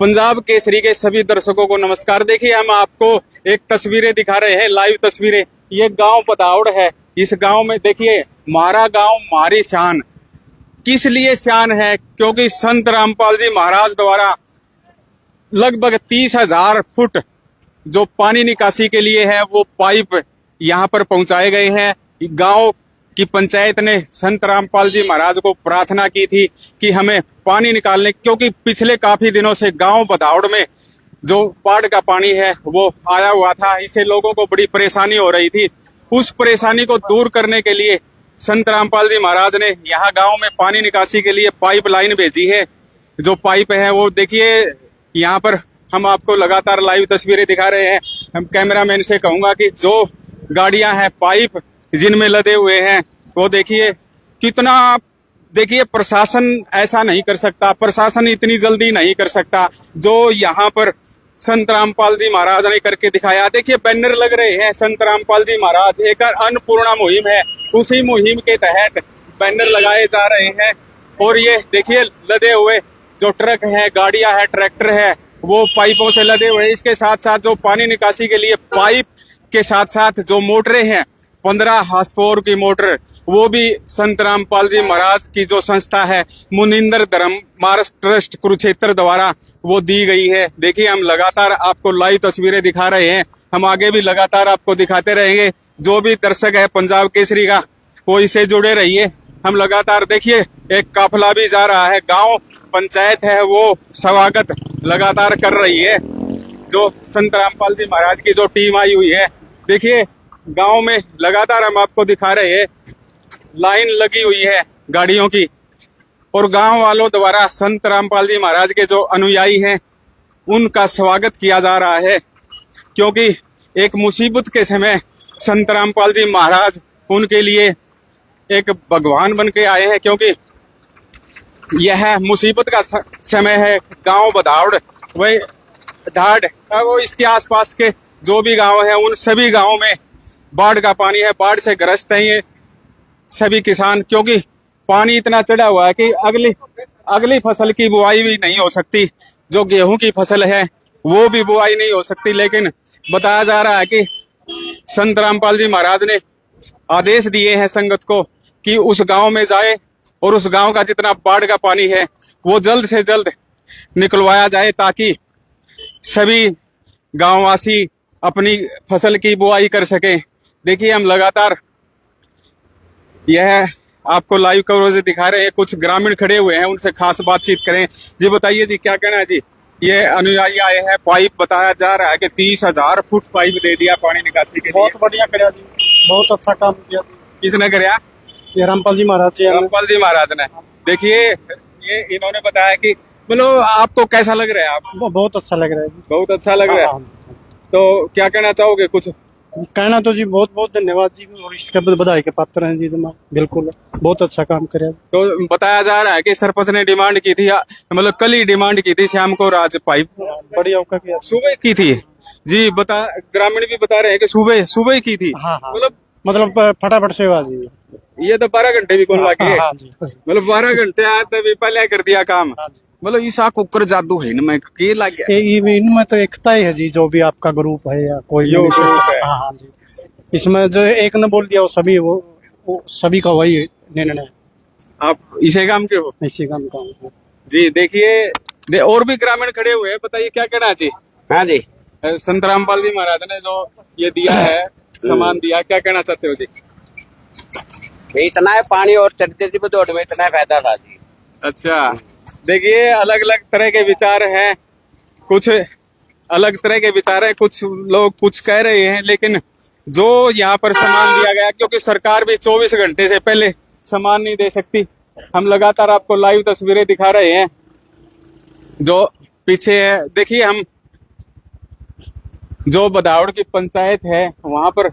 पंजाब केसरी के सभी दर्शकों को नमस्कार। देखिए हम आपको एक तस्वीरें दिखा रहे हैं, लाइव तस्वीरें। ये गांव बदावड़ है। इस गांव में देखिए, हमारा गांव हमारी शान। किस लिए शान है? क्योंकि संत रामपाल जी महाराज द्वारा लगभग 30,000 फुट जो पानी निकासी के लिए है वो पाइप यहाँ पर पहुंचाए गए हैं। गांव की पंचायत ने संत रामपाल जी महाराज को प्रार्थना की थी कि हमें पानी निकालने, क्योंकि पिछले काफी दिनों से गांव बदावड़ में जो बाढ़ का पानी है वो आया हुआ था। इससे लोगों को बड़ी परेशानी हो रही थी। उस परेशानी को दूर करने के लिए संत रामपाल जी महाराज ने यहाँ गांव में पानी निकासी के लिए पाइप लाइन भेजी है। जो पाइप है वो देखिए, यहाँ पर हम आपको लगातार लाइव तस्वीरें दिखा रहे हैं। हम कैमरामैन से कहूंगा कि जो गाड़ियां हैं, पाइप जिनमें लदे हुए हैं, वो देखिए कितना। देखिए प्रशासन ऐसा नहीं कर सकता, प्रशासन इतनी जल्दी नहीं कर सकता जो यहाँ पर संत रामपाल जी महाराज ने करके दिखाया। देखिए बैनर लग रहे हैं, संत रामपाल जी महाराज एक अन्नपूर्णा मुहिम है, उसी मुहिम के तहत बैनर लगाए जा रहे हैं। और ये देखिए लदे हुए जो ट्रक है, गाड़ियां है, ट्रैक्टर है, वो पाइपों से लदे हुए। इसके साथ साथ जो पानी निकासी के लिए पाइप के साथ साथ जो मोटरें हैं, 15 हार्स पावर की मोटर, वो भी संत रामपाल जी महाराज की जो संस्था है मुनिंदर धर्म मार्ग ट्रस्ट कुरुक्षेत्र द्वारा वो दी गई है। देखिए हम लगातार आपको लाइव तस्वीरें दिखा रहे हैं, हम आगे भी लगातार आपको दिखाते रहेंगे। जो भी दर्शक है पंजाब केसरी का, वो इससे जुड़े रहिए। हम लगातार देखिए एक काफिला भी जा रहा है, गांव पंचायत है वो स्वागत लगातार कर रही है। जो संत रामपाल जी महाराज की जो टीम आई हुई है, देखिए गांव में लगातार हम आपको दिखा रहे हैं, लाइन लगी हुई है गाड़ियों की। और गांव वालों द्वारा संत रामपाल जी महाराज के जो अनुयायी हैं उनका स्वागत किया जा रहा है, क्योंकि एक मुसीबत के समय संत रामपाल जी महाराज उनके लिए एक भगवान बन के आए हैं। क्योंकि यह मुसीबत का समय है। गांव बदावड़, वही ढाड, वो इसके आसपास के जो भी गांव हैं, उन सभी गांवों में बाढ़ का पानी है, बाढ़ से ग्रस्त हैं ये सभी किसान। क्योंकि पानी इतना चढ़ा हुआ है कि अगली फसल की बुआई भी नहीं हो सकती। जो गेहूं की फसल है वो भी बुआई नहीं हो सकती। लेकिन बताया जा रहा है कि संत रामपाल जी महाराज ने आदेश दिए हैं संगत को कि उस गांव में जाए और उस गांव का जितना बाढ़ का पानी है वो जल्द से जल्द निकलवाया जाए, ताकि सभी गांववासी अपनी फसल की बुआई कर सकें। देखिए हम लगातार यह आपको लाइव कवरेज दिखा रहे हैं। कुछ ग्रामीण खड़े हुए हैं, उनसे खास बातचीत करें। जी बताइए जी, क्या कहना है जी? ये अनुयायी आए हैं, पाइप बताया जा रहा है कि 30,000 फुट पाइप दे दिया पानी निकासी के लिए। बहुत बढ़िया कराया जी, बहुत अच्छा काम किया। किसने कराया? ये रामपाल जी महाराज जी। रामपाल जी महाराज ने। देखिए ये इन्होंने बताया कि मतलब आपको कैसा लग रहा है? आपको बहुत अच्छा लग रहा है जी। बहुत अच्छा लग रहा है। तो क्या कहना चाहोगे? कुछ कहना तो जी बहुत बहुत धन्यवाद जी, और इसके बधाई के पात्र हैं जी। बिल्कुल बहुत अच्छा काम करे। तो बताया जा रहा है कि सरपंच ने डिमांड की थी, मतलब कल ही डिमांड की थी शाम को राज पाइप बढ़िया किया, सुबह की थी जी। ग्रामीण भी बता रहे हैं कि सुबह की थी। मतलब फटाफट सेवा जी। ये तो 12 घंटे भी कौन लगे, मतलब 12 घंटे आए तभी पहले कर दिया काम। मतलब ईसा कुकर जादू है इनमें, के लग गया? इनमें तो एकता ही है जी, जो भी आपका ग्रुप है या कोई ग्रुप है। हाँ जी, इसमें जो एक ने बोल दिया वो सभी का वही निर्णय। आप इसी काम के हो? इसी काम का जी। देखिए और भी ग्रामीण खड़े हुए हैं, बताइए क्या कहना जी? हाँ जी, संत रामपाल जी महाराज ने जो ये दिया है, सामान दिया, क्या कहना चाहते हो जी? इतना है पानी और चढ़ते थी दौड़ में इतना फायदा था जी। अच्छा, देखिए अलग अलग तरह के विचार हैं, कुछ अलग तरह के विचार है, कुछ लोग कुछ कह रहे हैं। लेकिन जो यहाँ पर सामान दिया गया, क्योंकि सरकार भी 24 घंटे से पहले सामान नहीं दे सकती। हम लगातार आपको लाइव तस्वीरें दिखा रहे हैं जो पीछे है। देखिए हम जो बदावड़ की पंचायत है, वहां पर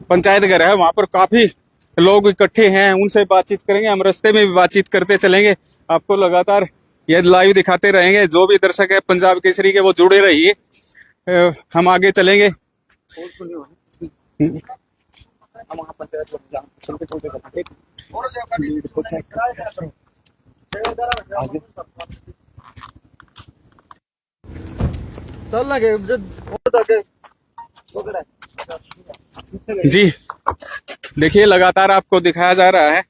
पंचायत घर है, वहां पर काफी लोग इकट्ठे हैं, उनसे बातचीत करेंगे। हम रास्ते में भी बातचीत करते चलेंगे, आपको लगातार ये लाइव दिखाते रहेंगे। जो भी दर्शक है पंजाब केसरी के, वो जुड़े रहिए। हम आगे चलेंगे। चल लगे जी देखिए लगातार आपको दिखाया जा रहा है,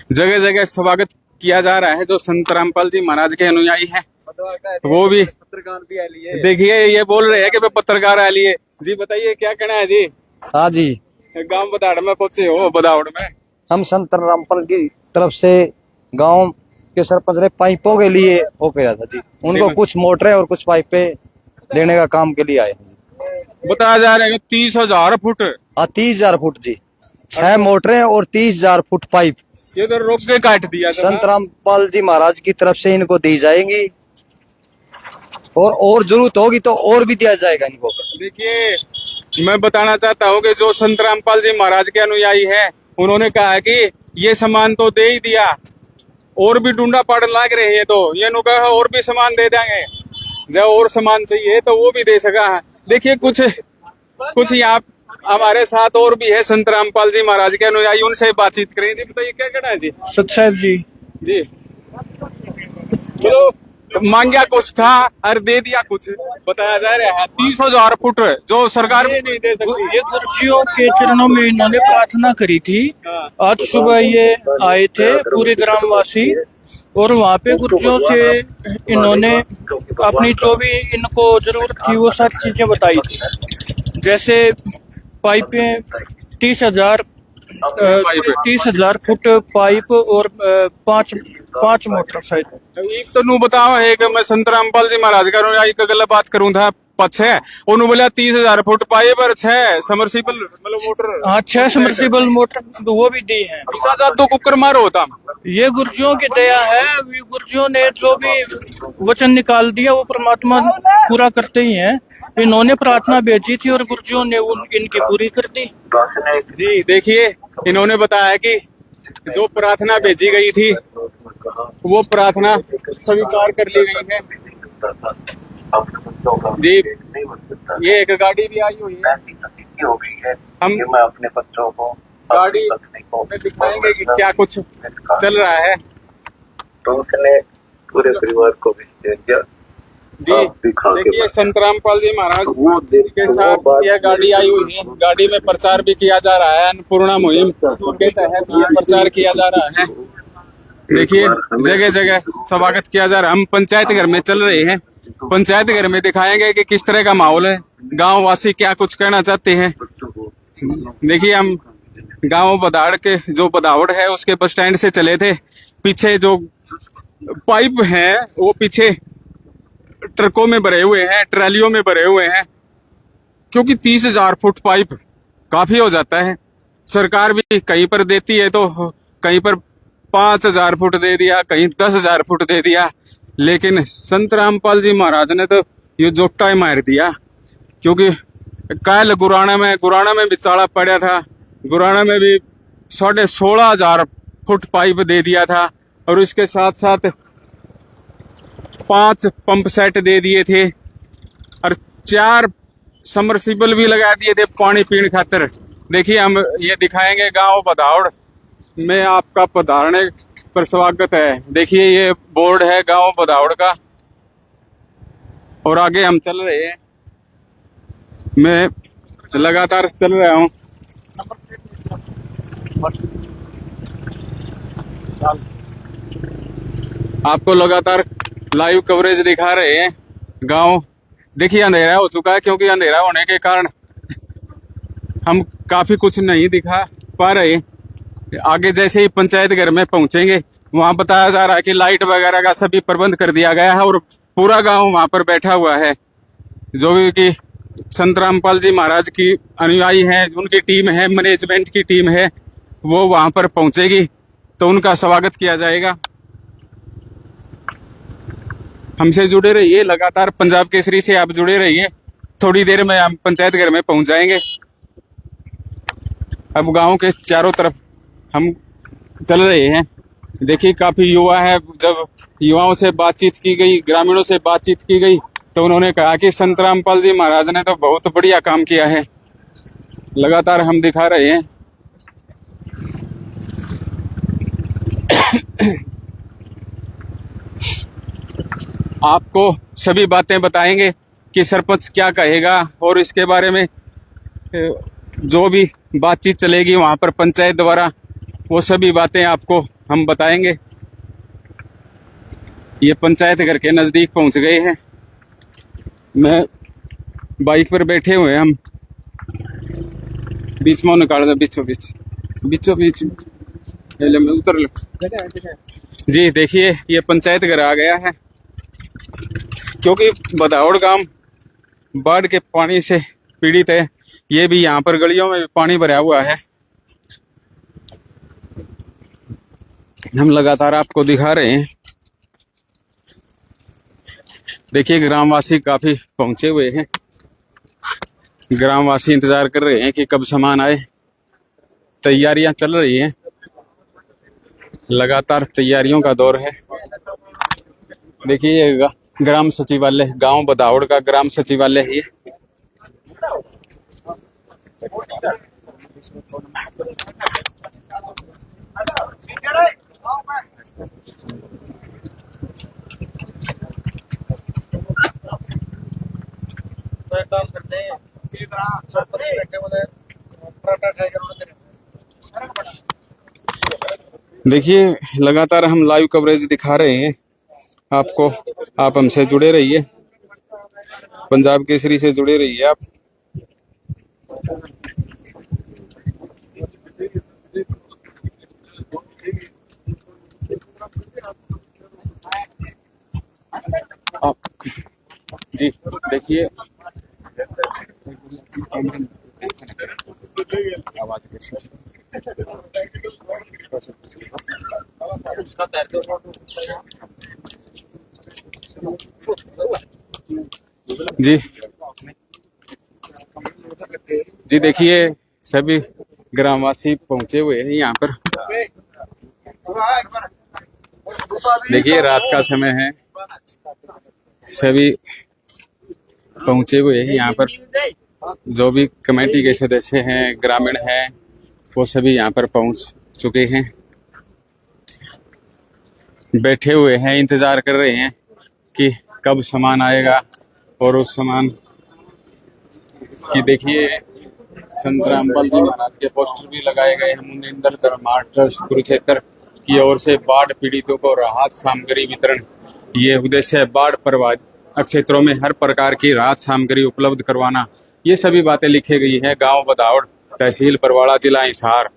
जगह जगह स्वागत किया जा रहा है। जो संत रामपाल जी महाराज के अनुयायी हैं वो भी पत्रकार भी आ लिए। देखिए ये बोल रहे हैं कि वे पत्रकार आ लिए। जी बताइए क्या कहना है जी? हाँ जी, गांव बदाड़ में पहुंचे हो, बदाउड़ में। हम संत रामपाल की तरफ से गांव के सरपंच ने पाइपों के लिए वो किया था जी, उनको कुछ मोटरें और कुछ पाइपें देने का काम के लिए आए हैं जी। बताया जा रहा है 30,000 फुट। हाँ 30,000 फुट जी, 6 मोटरें और 30,000 फुट पाइप ये तो रोक के काट दिया था। संत रामपाल जी महाराज की तरफ से इनको दी जाएंगी, और जरूरत होगी तो और भी दिया जाएगा इनको। देखिए मैं बताना चाहता हूँ कि जो संत रामपाल जी महाराज के अनुयायी हैं उन्होंने कहा है कि ये सामान तो दे ही दिया, और भी ढूंढा पड़ लग रहे हैं, तो ये नु कहा और भी सामान दे देंगे, जब और सामान चाहिए तो वो भी दे सका है। देखिए कुछ यहाँ हमारे साथ और भी है संत रामपाल जी महाराज के अनुयायी, उनसे बातचीत करें। जी बताइए क्या कहना है जी? सत्साहेब जी जी चलो मांगया कुछ था और दे दिया कुछ, बताया जा रहा है 30,000 फुट जो सरकार भी नहीं दे सकती। ये गुरुजियों के चरणों में इन्होंने प्रार्थना करी थी। आज सुबह ये आए थे पूरे ग्रामवासी, और वहाँ पे गुरुजियों से इन्होंने अपनी जो भी इनको जरूरत थी वो सारी चीजें बताई थी, जैसे पाइपें 30,000 फुट पाइप और पांच मोटर साइकिल। एक तो नू बताओ है कि मैं संत रामपाल जी महाराज का अनुयायी का गलत बात करूं था पछ है, उन्होंने बोला 30,000 फुट पाइप और 6 समरसीबल मतलब मोटर। हाँ 6 समरसीबल मोटर वो भी दी है। तो कुकर मारो होता। ये गुरुजियों की दया है, ये गुरुजियों ने जो भी वचन निकाल दिया वो परमात्मा पूरा करते ही हैं। इन्होंने प्रार्थना भेजी थी और गुरुजियों ने इनकी पूरी कर दी। जी देखिए इन्होंने बताया कि जो प्रार्थना भेजी गई थी वो प्रार्थना स्वीकार कर ली गई है। जी ये एक गाड़ी भी आई हुई है, हम मैं अपने बच्चों को गाड़ी में दिखाएंगे कि क्या कुछ चल रहा है। तो उसने पूरे परिवार को भी दे दिया। जी देखिए संत रामपाल जी महाराज के साथ यह गाड़ी आई हुई है, गाड़ी में प्रचार भी किया जा रहा है, अन्नपूर्णा मुहिम के तहत ये प्रचार किया जा रहा है। देखिए जगह जगह स्वागत किया जा रहा है। हम पंचायत घर में चल रहे हैं, पंचायत घर में दिखाएंगे कि किस तरह का माहौल है, गांव वासी क्या कुछ कहना चाहते हैं। देखिए हम गांव बदाड़ के जो बदावड़ है उसके बस स्टैंड से चले थे, पीछे जो पाइप है वो पीछे ट्रकों में भरे हुए हैं, ट्रालियों में भरे हुए हैं, क्योंकि 30,000 फुट पाइप काफी हो जाता है। सरकार भी कहीं पर देती है तो कहीं पर 5,000 फुट दे दिया, कहीं 10,000 फुट दे दिया, लेकिन संत रामपाल जी महाराज ने तो ये जोटा ही मार दिया। क्योंकि कल गुराना में भी चाड़ा पड़ा था, गुराना में भी 16,500 फुट पाइप दे दिया था, और इसके साथ साथ 5 पंप सेट दे दिए थे और 4 समरसीबल भी लगा दिए थे पानी पीने खातिर। देखिए हम ये दिखाएंगे गांव बदाउड़ में आपका पधारने पर स्वागत है। देखिए ये बोर्ड है गांव बदाउड़ का, और आगे हम चल रहे हैं, मैं लगातार चल रहा हूं। आपको लगातार लाइव कवरेज दिखा रहे हैं गांव। देखिए अंधेरा हो चुका है, क्योंकि अंधेरा होने के कारण हम काफी कुछ नहीं दिखा पा रहे। आगे जैसे ही पंचायत घर में पहुंचेंगे वहां बताया जा रहा है कि लाइट वगैरह का सभी प्रबंध कर दिया गया है, और पूरा गांव वहां पर बैठा हुआ है। जो भी कि संत रामपाल जी महाराज की अनुयायी हैं, उनकी टीम है, मैनेजमेंट की टीम है, वो वहां पर पहुंचेगी तो उनका स्वागत किया जाएगा। हमसे जुड़े रहिए, लगातार पंजाब केसरी से आप जुड़े रहिए। थोड़ी देर में हम पंचायत घर में पहुंच जाएंगे। अब गांव के चारों तरफ हम चल रहे हैं। देखिए काफी युवा है, जब युवाओं से बातचीत की गई, ग्रामीणों से बातचीत की गई, तो उन्होंने कहा कि संत रामपाल जी महाराज ने तो बहुत बढ़िया काम किया है। लगातार हम दिखा रहे हैं। आपको सभी बातें बताएंगे कि सरपंच क्या कहेगा, और इसके बारे में जो भी बातचीत चलेगी वहां पर पंचायत द्वारा, वो सभी बातें आपको हम बताएंगे। ये पंचायत घर के नजदीक पहुंच गए हैं। मैं बाइक पर बैठे हुए हैं हम, बीच में निकाल दो, बीचों बीच उतर लो। जी देखिए, ये पंचायत घर आ गया है, क्योंकि बदाऊड़ गांव बाढ़ के पानी से पीड़ित है। ये भी यहाँ पर गलियों में पानी भरा हुआ है। हम लगातार आपको दिखा रहे हैं। देखिए, ग्रामवासी काफी पहुंचे हुए हैं। ग्रामवासी इंतजार कर रहे हैं कि कब सामान आए। तैयारियां चल रही हैं, लगातार तैयारियों का दौर है। देखिए, ये ग्राम सचिवालय, गांव बदाऊड़ का ग्राम सचिवालय है ये। देखिए, लगातार हम लाइव कवरेज दिखा रहे हैं आपको। आप हमसे जुड़े रहिए, पंजाब केसरी से जुड़े रहिए आप। जी देखिए, आवाज कैसी जी देखिए, सभी ग्रामवासी पहुंचे हुए हैं यहाँ पर। देखिए, रात का समय है, सभी पहुंचे हुए हैं यहाँ पर। जो भी कमेटी के सदस्य हैं, ग्रामीण हैं, वो सभी यहाँ पर पहुंच चुके हैं, बैठे हुए हैं, इंतजार कर रहे हैं कि कब सामान आएगा। और उस सामान की देखिए, संत रामपाल जी महाराज के पोस्टर भी लगाए गए हैं। मुनिंदर धर्मार्थ ट्रस्ट कुरुक्षेत्र की ओर से बाढ़ पीड़ितों को राहत सामग्री वितरण। ये उद्देश्य है, बाढ़ प्रभावित क्षेत्रों में हर प्रकार की राहत सामग्री उपलब्ध करवाना। ये सभी बातें लिखी गई है। गांव बदाऊड़, तहसील बरवाड़ा, जिला हिसार।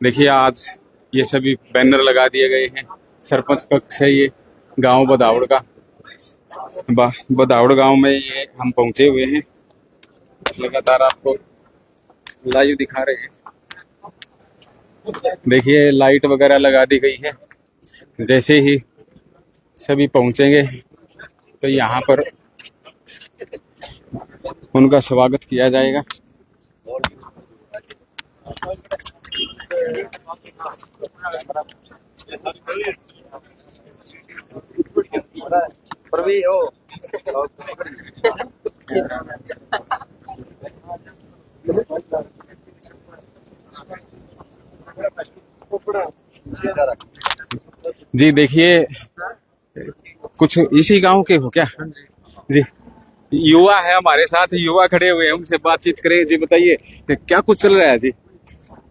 देखिए, आज ये सभी बैनर लगा दिए गए हैं। सरपंच कक्ष है ये गांव बदाऊड़ का। बदाऊड़ गांव में ये हम पहुंचे हुए हैं, लगातार आपको लाइव दिखा रहे हैं। देखिए, लाइट वगैरह लगा दी गई है। जैसे ही सभी पहुंचेंगे तो यहाँ पर उनका स्वागत किया जाएगा। जी देखिए, कुछ इसी गांव के हो क्या? जी, युवा है हमारे साथ, युवा खड़े हुए हैं, उनसे बातचीत करें। जी बताइए, क्या कुछ चल रहा है जी?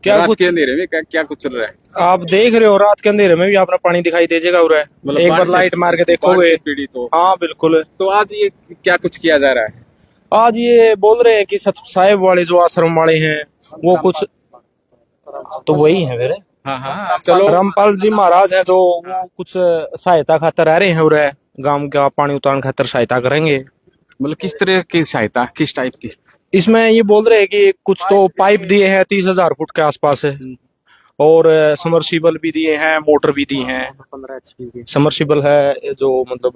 क्या रात कुछ के अंधेरे में क्या कुछ चल रहा है? आप देख रहे हो, रात के अंधेरे में भी अपना पानी दिखाई देगा। और मतलब एक बार लाइट मार के देखोगे। पीड़ित हो? हाँ बिल्कुल। तो आज ये क्या कुछ किया जा रहा है? आज ये बोल रहे हैं कि सत साहिब वाले जो आश्रम वाले हैं वो कुछ, तो वही है मेरे। हाँ, चलो। रामपाल जी महाराज हैं, जो वो कुछ सहायता खातर रह रहे हैं और गांव का पानी उतारने खातर सहायता करेंगे। मतलब किस तरह की सहायता, किस टाइप की? इसमें ये बोल रहे हैं कि कुछ तो पाइप दिए हैं 30,000 फुट के आसपास है, और समरसीबल भी दिए हैं, मोटर भी दी हैं। 15 HP समरसीबल है जो मतलब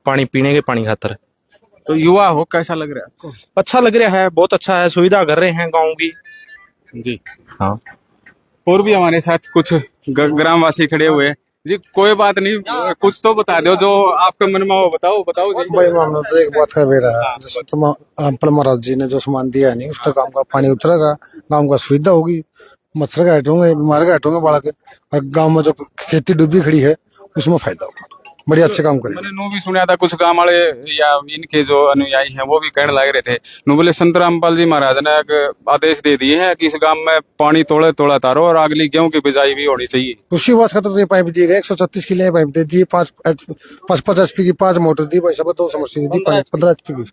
पानी पीने के पानी खातर। तो युवा हो, कैसा लग रहा है आपको? अच्छा लग रहा है, बहुत अच्छा है, सुविधा कर रहे हैं गांव की। जी हाँ, और भी हमारे साथ कुछ ग्रामवासी खड़े हुए हैं। जी कोई बात नहीं, कुछ तो बता दो जो आपके मन में हो। बताओ जी। भाई मामला तो एक बात है मेरा, जैसे तो रामपाल महाराज जी ने जो सामान दिया है नहीं, उसका गांव का पानी उतरेगा, गांव का सुविधा होगी, मच्छर का हटोंगे, बीमार का हटोंगे बाढ़ के, और गांव में जो खेती डूबी खड़ी है उसमें फायदा होगा। बड़े अच्छे काम करे। मैंने नू भी सुना था कुछ गांव वाले या इनके जो अनुयायी हैं वो भी कहने लग रहे थे, नू बोले संत रामपाल जी महाराज ने एक आदेश दे दिए हैं कि इस गांव में पानी तोड़े तोड़ा तारो और अगली गेहूं की बिजाई भी होनी चाहिए। उसी बात का तो ये पाइप दिए गए 136 के लिए पाइप दे दिए, 5 HP की 5 मोटर दी भाई सब, 2 समस्या दी 15 HP की।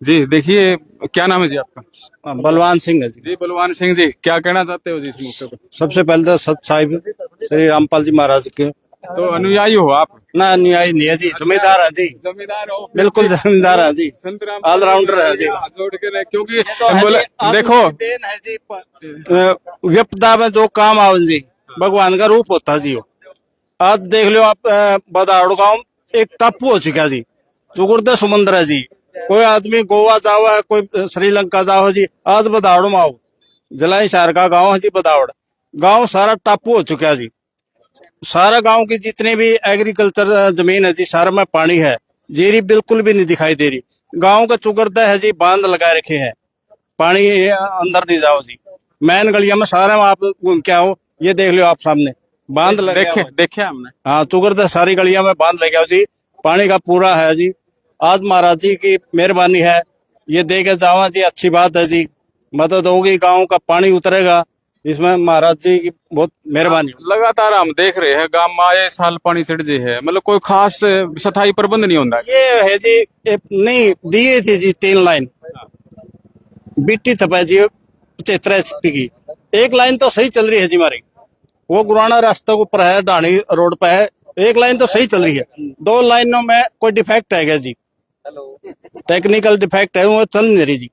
जी देखिए, क्या नाम है जी आपका? बलवान सिंह है जी। जी बलवान सिंह जी, क्या कहना चाहते हो जी इस मौके पर? सबसे पहले तो सब साहिब श्री रामपाल जी महाराज के तो अनुयायी हो आप? ना अन्याय नहीं है जी, जमींदार है जी, जमींदार हो? बिल्कुल जमींदार है जी, संत राम ऑलराउंडर है जी। हाथ जोड़ के रहे, क्योंकि बोले देखो देन है जी, विपदा में जो काम आवे जी भगवान का रूप होता जी। वो आज देख लो आप, बदाड़ गांव एक टापू हो चुका जी, चुगुर्दे समुद्र है जी। कोई आदमी गोवा जाओ है, कोई श्रीलंका जाओ है जी, आज बदाड़ में आओ, जलाई शहर का गांव है जी बदाड़ गांव, सारा टापू हो चुका है जी। सारा गांव की जितनी भी एग्रीकल्चर जमीन है जी, सारा में पानी है, जीरी बिल्कुल भी नहीं दिखाई दे रही। गांव का चुगरदा है जी, बांध लगा रखे हैं, पानी अंदर नहीं जाओ जी। मैन गलिया में सारा में आप घूम के आओ, ये देख लो आप सामने बांध लगे, देखे हमने। हाँ, चुगरदा सारी गलिया में बांध लगे आओ जी, पानी का पूरा है जी। आज महाराज जी की मेहरबानी है, ये दे के जावा जी, अच्छी बात है जी, मदद होगी, गाँव का पानी उतरेगा, इसमें महाराज जी की बहुत मेहरबानी। लगातार हम देख रहे हैं गांव में आए साल पानी चढ़ जे है, मतलब कोई खास स्थायी प्रबंध नहीं होता। ये है जी, नहीं दिए थी जी 3 लाइन बिट्टी थपा जी 75 HP की, 1 लाइन तो सही चल रही है जी हमारी, वो गुराना रास्ता के ऊपर है, डाणी रोड पे है, 1 लाइन तो सही चल रही है, 2 लाइनों में कोई डिफेक्ट है जी, टेक्निकल डिफेक्ट है, वो चल नहीं रही जी।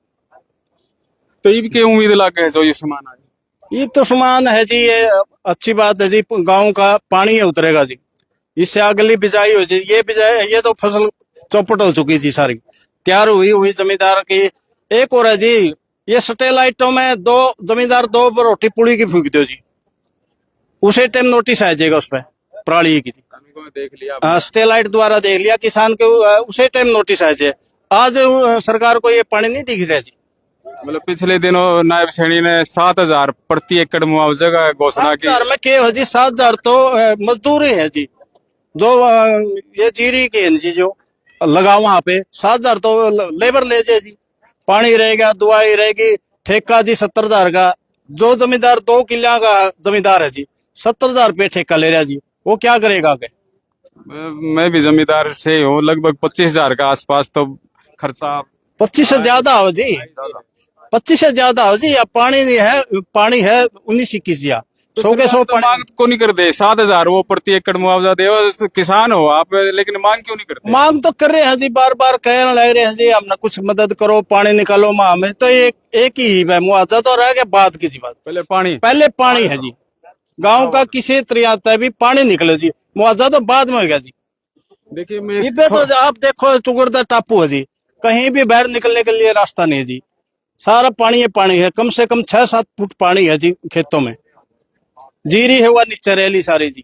तो ये के उम्मीद लागे है जो ये सामान आए? ये तो सामान है जी, ये अच्छी बात है जी, गांव का पानी है उतरेगा जी, इससे अगली बिजाई हो जाए। ये बिजाई, ये तो फसल चौपट हो चुकी थी सारी, तैयार हुई जमींदार की। एक और है जी, ये सैटेलाइटों में 2 जमींदार 2 रोटी पुड़ी की फूक दो जी, उसे टाइम नोटिस आ जाएगा उस पर पराली की थी, देख लिया सैटेलाइट द्वारा देख लिया किसान के, उसे टाइम नोटिस आ जाए। आज सरकार को ये पानी नहीं दिख रहा जी। मतलब पिछले दिनों नायब सैनी ने 7,000 प्रति एकड़ मुआवजे का घोषणा की। 7,000 में क्या हो जी, 7,000 तो मजदूरी है जी, जो ये जीरी के हैं जी, जो लगा वहां पे 7,000 तो लेबर ले जाए जी, पानी रहेगा, दवाई रहेगी, ठेका जी 70,000 का। जो जमींदार 2 किला का जमींदार है जी, 70,000 रुपये ठेका ले रहा जी, वो क्या करेगा आगे? मैं भी जमींदार से हूँ, लगभग 25,000 का आसपास तो खर्चा। 25 से ज्यादा हो जी, 25 से ज्यादा हो जी। अब पानी नहीं है, पानी है 19-21 या 100 के 100 पानी। मांग को नहीं कर दे 7,000 वो प्रति एकड़ मुआवजा दे, किसान हो आप, लेकिन मांग क्यों नहीं करते? मांग तो कर रहे हैं जी, बार बार कहने लग रहे हैं जी, हमने कुछ मदद करो, पानी निकालो माह में। तो एक ही है, मुआवजा तो रह गया बाद की जी बात। पहले पानी है जी, गांव का किसी तरह भी पानी निकले जी, मुआवजा तो बाद में होगा जी। देखिए मैं तो आप देखो, चुगड़दा टापू है जी, कहीं भी बाहर निकलने के लिए रास्ता नहीं है जी, सारा पानी है, कम से कम 6-7 फुट पानी है जी खेतों में, जीरी है वह नीचे रेली सारी जी।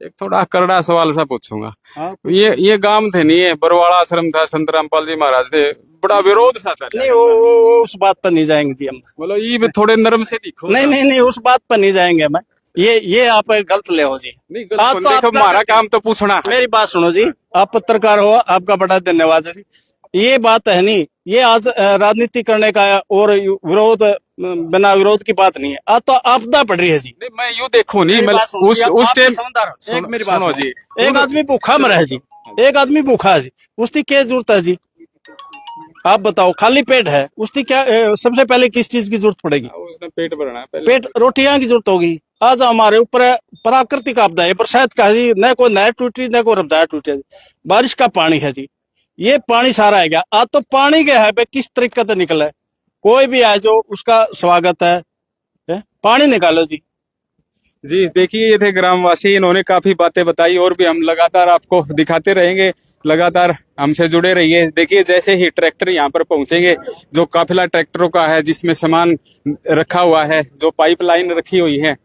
एक थोड़ा करड़ा सवाल सा पूछूंगा। हाँ? ये गांव थे नहीं, ये बरवाड़ा आश्रम था, संत रामपाल जी महाराज थे, बड़ा विरोध सा था। नहीं, वो उस बात पर नहीं जाएंगे जी हम। मतलब ये थोड़े नरम से दिखो। नहीं, उस बात पर नहीं जाएंगे मैं, ये आप गलत ले हो जी। नहीं गलत, देखो हमारा काम तो पूछना। मेरी बात सुनो जी, आप पत्रकार हो, आपका बड़ा धन्यवाद है जी। ये बात है नहीं, ये आज राजनीति करने का और विरोध, बिना विरोध की बात नहीं है। आज तो आपदा पड़ रही है जी। नहीं, मैं यूँ देखो नहीं, मैं उस टाइम एक मेरी बात सुनो जी, जी, एक आदमी भूखा मरा है जी, एक आदमी भूखा है जी, उसकी क्या जरूरत है जी? आप बताओ, खाली पेट है, उसकी क्या सबसे पहले किस चीज की जरूरत पड़ेगी? उसने पेट भरना है पहले। पेट, रोटियां की जरूरत होगी। आज हमारे ऊपर प्राकृतिक आपदा है, बरसात का जी, न कोई नहर टूटी, न कोई रफ्तार टूटी, बारिश का पानी है जी, ये पानी सारा है गया। आज तो पानी के है पे किस तरीके से निकला है, कोई भी आए जो उसका स्वागत है, पानी निकालो जी। जी देखिए, ये थे ग्रामवासी, इन्होंने काफी बातें बताई, और भी हम लगातार आपको दिखाते रहेंगे, लगातार हमसे जुड़े रहिए। देखिए जैसे ही ट्रैक्टर यहाँ पर पहुंचेंगे, जो काफिला ट्रैक्टरों का है जिसमें सामान रखा हुआ है, जो पाइपलाइन रखी हुई है,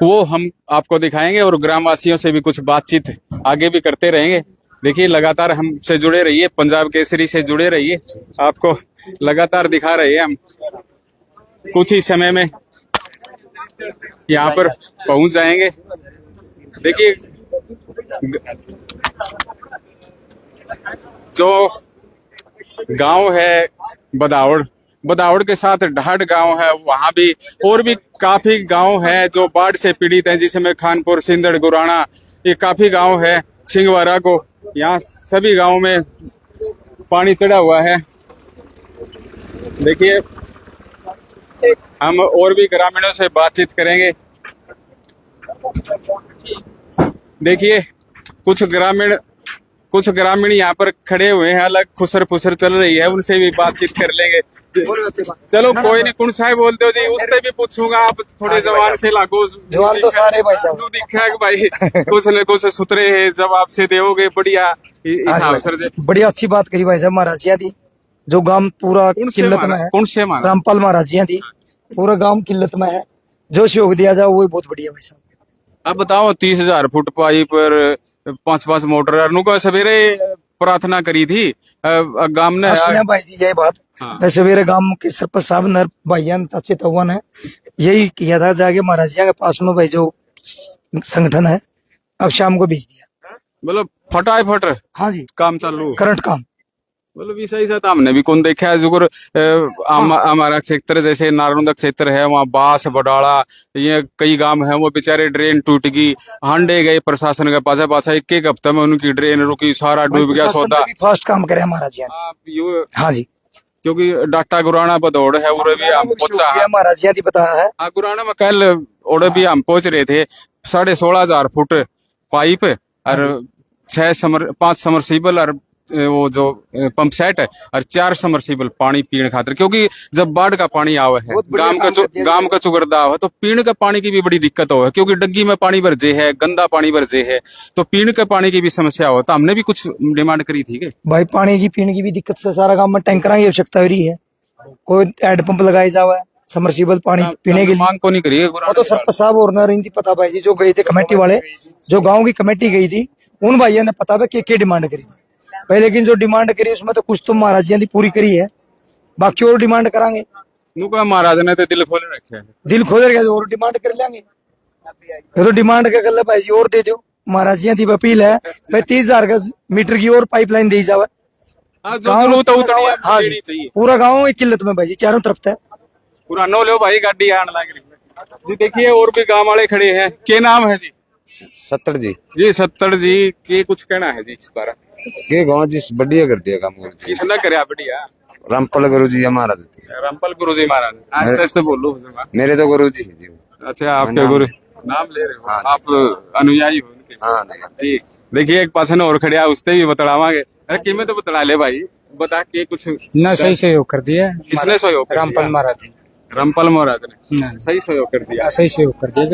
वो हम आपको दिखाएंगे, और ग्रामवासियों से भी कुछ बातचीत आगे भी करते रहेंगे। देखिए लगातार हमसे जुड़े रहिए, पंजाब केसरी से जुड़े रहिए, आपको लगातार दिखा रहे हैं हम। कुछ ही समय में यहाँ पर पहुंच जाएंगे। देखिए जो गांव है बदावड़, बदावड़ के साथ ढाड गांव है, वहां भी और भी काफी गांव है जो बाढ़ से पीड़ित हैं, जिसमें खानपुर, सिंदड़, गुराना, ये काफी गांव है। सिंहवारा को, यहाँ सभी गांव में पानी चढ़ा हुआ है। देखिए, हम और भी ग्रामीणों से बातचीत करेंगे। देखिए, कुछ ग्रामीण यहाँ पर खड़े हुए हैं, अलग खुसर फुसर चल रही है, उनसे भी बातचीत कर लेंगे। चलो कोई नहीं, कौन सा बोलते हो जी, उससे भी पूछूंगा। आप थोड़े जवान से लागू, जवान तो सारे भाई साहब दिखा कि भाई कुछ न कुछ सुतरे है, जब आपसे दोगे बढ़िया अवसर। बढ़िया अच्छी बात करी भाई साहब। महाराजिया थी जो गांव पूरा किल्लत में है, कौन से मारा? रामपाल महाराजिया थी, पूरा गांव किल्लत में है, जो सहयोग दिया जाए वो बहुत बढ़िया भाई साहब। अब बताओ, 30,000 फुट पाइप पर 5-5 मोटर अरनू सवेरे प्रार्थना करी थी गांव ने। भाई जी यही बात, हाँ। सवेरे गांव के सरपंच साहब नर भाइया चाचे तवन है, यही किया था जाके महाराजिया के पास में भाई जो संगठन है, अब शाम को भेज दिया। मतलब फटाफट हाँ जी, काम चालू, करंट काम। मतलब ऐसा ही साथ हमने भी कौन देखा है। जुगर हमारा क्षेत्र जैसे नारनुदा क्षेत्र है, वहाँ बास बडाला, ये कई गांव है, वो बेचारे ड्रेन टूट गई, हांडे गए प्रशासन के पास पास, एक हफ्ते में उनकी ड्रेन रुकी, सारा डूब गया सौदा। फास्ट काम करे महाराजिया। हाँ जी, क्योंकि डाटा गुराना बदौड़ है, उड़े भी हम पहुंचा है, महाराजिया दी बताया है। हाँ, गुराना में कल उड़े भी हम पहुंच रहे थे। 16,500 फुट पाइप और 5 समरसीबल और वो जो पंप सेट है और 4 समरसीबल पानी पीने खातिर, क्योंकि जब बाढ़ का पानी आवा है, गांव का चुगरदा है, तो पीने के पानी की भी बड़ी दिक्कत हो है, क्योंकि डग्गी में पानी भरजे है, गंदा पानी भरजे है, तो पीने के पानी की भी समस्या हो। तो हमने भी कुछ डिमांड करी थी कि भाई पानी की पीने की भी दिक्कत से सारा गांव में टैंकर की आवश्यकता हो रही है, कोई हैंड पंप लगाया जावा है समरसीबल पानी पीने की मांग को नहीं करी है। वो तो सरपंच साहब और ना रही पता भाई जी, जो गए थे कमेटी वाले, जो गाँव की कमेटी गई थी, उन भाइयों ने पता है क्या डिमांड करी थी भाई, लेकिन जो डिमांड करी उसमें तो कुछ तो महाराजिया ने पूरी करी है, बाकी और डिमांड करांगे। महाराज ने तो दिल खोले रखे है, दिल खोले रखे और डिमांड कर लेंगे। ये तो डिमांड का गल भाई जी, और दे दो। महाराजिया की अपील है भाई 30,000 गज मीटर की और पाइपलाइन दी जावे। हाँ जी, पूरा गाँव एक किल्लत में भाई जी, चारों तरफ है। पूरा नो लो भाई, गाड़ी आने लग रही जी। देखिए, और भी गांव वाले खड़े हैं। क्या नाम है जी? सत्तर जी। जी 70 जी, के कुछ कहना है जी इस बारे? के गाँव जी बढ़िया कर दिया काम, किसने करे बढ़िया? रामपाल गुरु जी हमारा। रामपाल गुरु जी महाराज, आस्ते आस्ते बोलो। मेरे तो गुरु जी जी। अच्छा, आपके गुरु नाम ले रहे हो? हाँ, आप अनुयायी हो उनके? हाँ जी। देखिए, एक पास और खड़े, उससे भी बतलावांगे। अरे कि मैं तो बतला ले भाई, बता के कुछ ना सही सहयोग कर दिया। किसने सहयोग? रामपाल महाराज जी। रामपाल महाराज ने सही सहयोग कर दिया। सही सहयोग कर दिया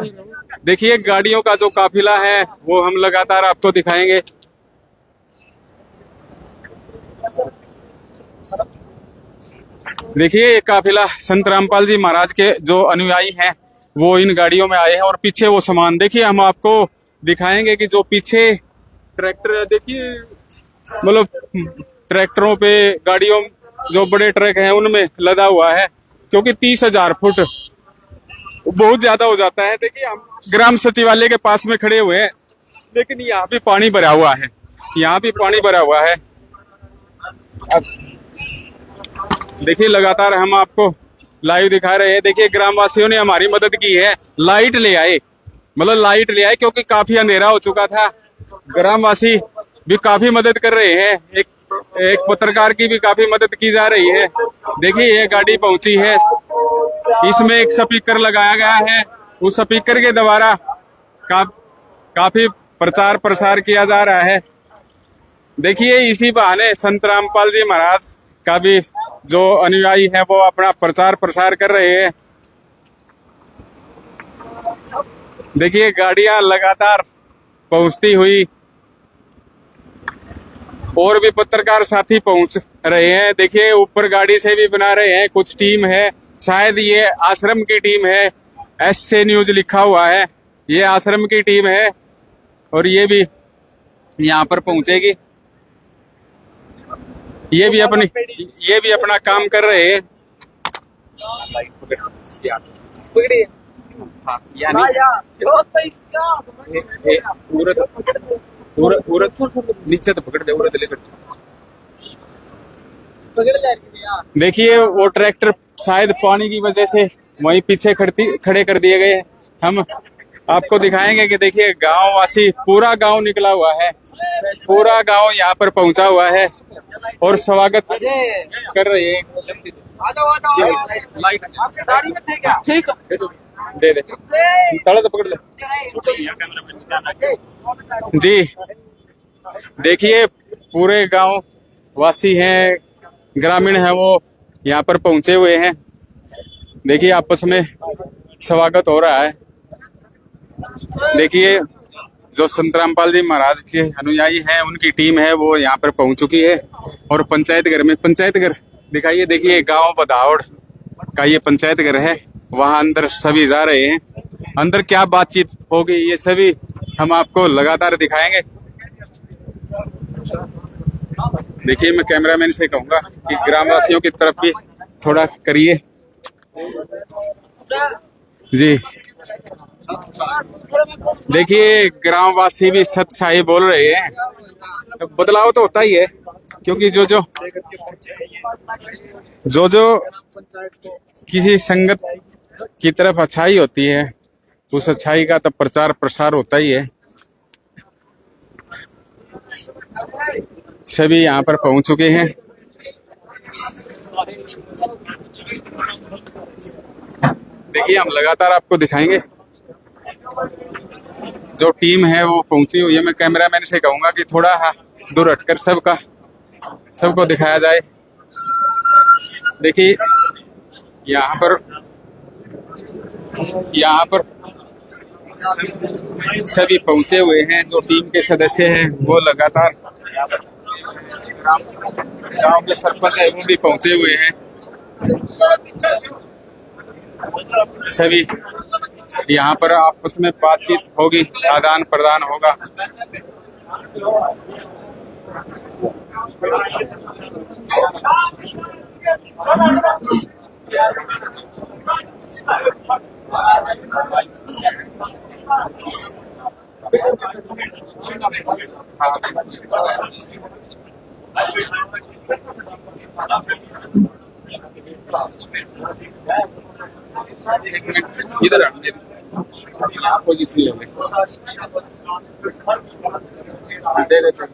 जी। देखिए गाड़ियों का जो काफिला है वो हम लगातार आपको दिखाएंगे। देखिए, ये काफिला संत रामपाल जी महाराज के जो अनुयायी हैं वो इन गाड़ियों में आए हैं, और पीछे वो सामान देखिए, हम आपको दिखाएंगे कि जो पीछे ट्रैक्टर है, देखिए, मतलब ट्रैक्टरों पे, गाड़ियों, जो बड़े ट्रक हैं उनमें लदा हुआ है, क्योंकि 30,000 फुट बहुत ज्यादा हो जाता है। देखिए, हम ग्राम सचिवालय के पास में खड़े हुए हैं, लेकिन यहाँ भी पानी भरा हुआ है, यहाँ भी पानी भरा हुआ है। देखिए, लगातार हम आपको लाइव दिखा रहे हैं। देखिए, ग्रामवासियों ने हमारी मदद की है, लाइट ले आए, मतलब लाइट ले आए, क्योंकि काफी अंधेरा हो चुका था। ग्रामवासी भी काफी मदद कर रहे हैं, एक पत्रकार की भी काफी मदद की जा रही है। देखिए, ये गाड़ी पहुंची है, इसमें एक स्पीकर लगाया गया है, उस स्पीकर के द्वारा काफी प्रचार प्रसार किया जा रहा है। देखिए, इसी बहाने संत रामपाल जी महाराज का भी जो अनुयायी है वो अपना प्रचार प्रसार कर रहे हैं। देखिए, गाड़ियां लगातार पहुंचती हुई, और भी पत्रकार साथी पहुंच रहे हैं। देखिए, ऊपर गाड़ी से भी बना रहे हैं, कुछ टीम है, शायद ये आश्रम की टीम है, SC न्यूज लिखा हुआ है, ये आश्रम की टीम है, और ये भी यहाँ पर पहुंचेगी। ये भी अपना काम कर रहे हैं। हाँ, यानी उरत नीचे तो पकड़ दे, उरत लेकर देखिए वो ट्रैक्टर शायद पानी की वजह से वहीं पीछे खड़े कर दिए गए हैं। हम आपको दिखाएंगे कि देखिए गांव वासी, पूरा गांव निकला हुआ है, पूरा गांव यहाँ पर पहुंचा हुआ है और स्वागत कर रहे हैं। ठीक दे दे, तड़ा तो पकड़ ले जी। देखिए पूरे गांव वासी हैं, ग्रामीण हैं, वो यहाँ पर पहुंचे हुए हैं। देखिए आपस में स्वागत हो रहा है। देखिए जो संत रामपाल जी महाराज के अनुयायी हैं, उनकी टीम है, वो यहाँ पर पहुंच चुकी है। और पंचायत घर दिखाइए, देखिए गांव बदावड़ का ये पंचायत घर है, वहां अंदर सभी जा रहे हैं। अंदर क्या बातचीत होगी ये सभी हम आपको लगातार दिखाएंगे। देखिए मैं कैमरामैन से कहूंगा कि ग्रामवासियों की तरफ भी थोड़ा करिए जी। देखिए ग्रामवासी भी सत्य बोल रहे हैं। बदलाव तो होता ही है, क्योंकि जो किसी संगत की तरफ अच्छाई होती है, उस अच्छाई का तो प्रचार प्रसार होता ही है। सभी यहाँ पर पहुंच चुके हैं। देखिए हम लगातार आपको दिखाएंगे। जो टीम है वो पहुंची हुई है। मैं कैमरामैन से कहूंगा कि थोड़ा दूर हटकर सबको दिखाया जाए। देखिए यहाँ पर सभी पहुंचे हुए हैं। जो टीम के सदस्य हैं वो लगातार, गांव के सरपंच है वो भी पहुंचे हुए हैं। सभी यहाँ पर आपस में बातचीत होगी, आदान प्रदान होगा। इधर पोजीशन ले दे दे चल।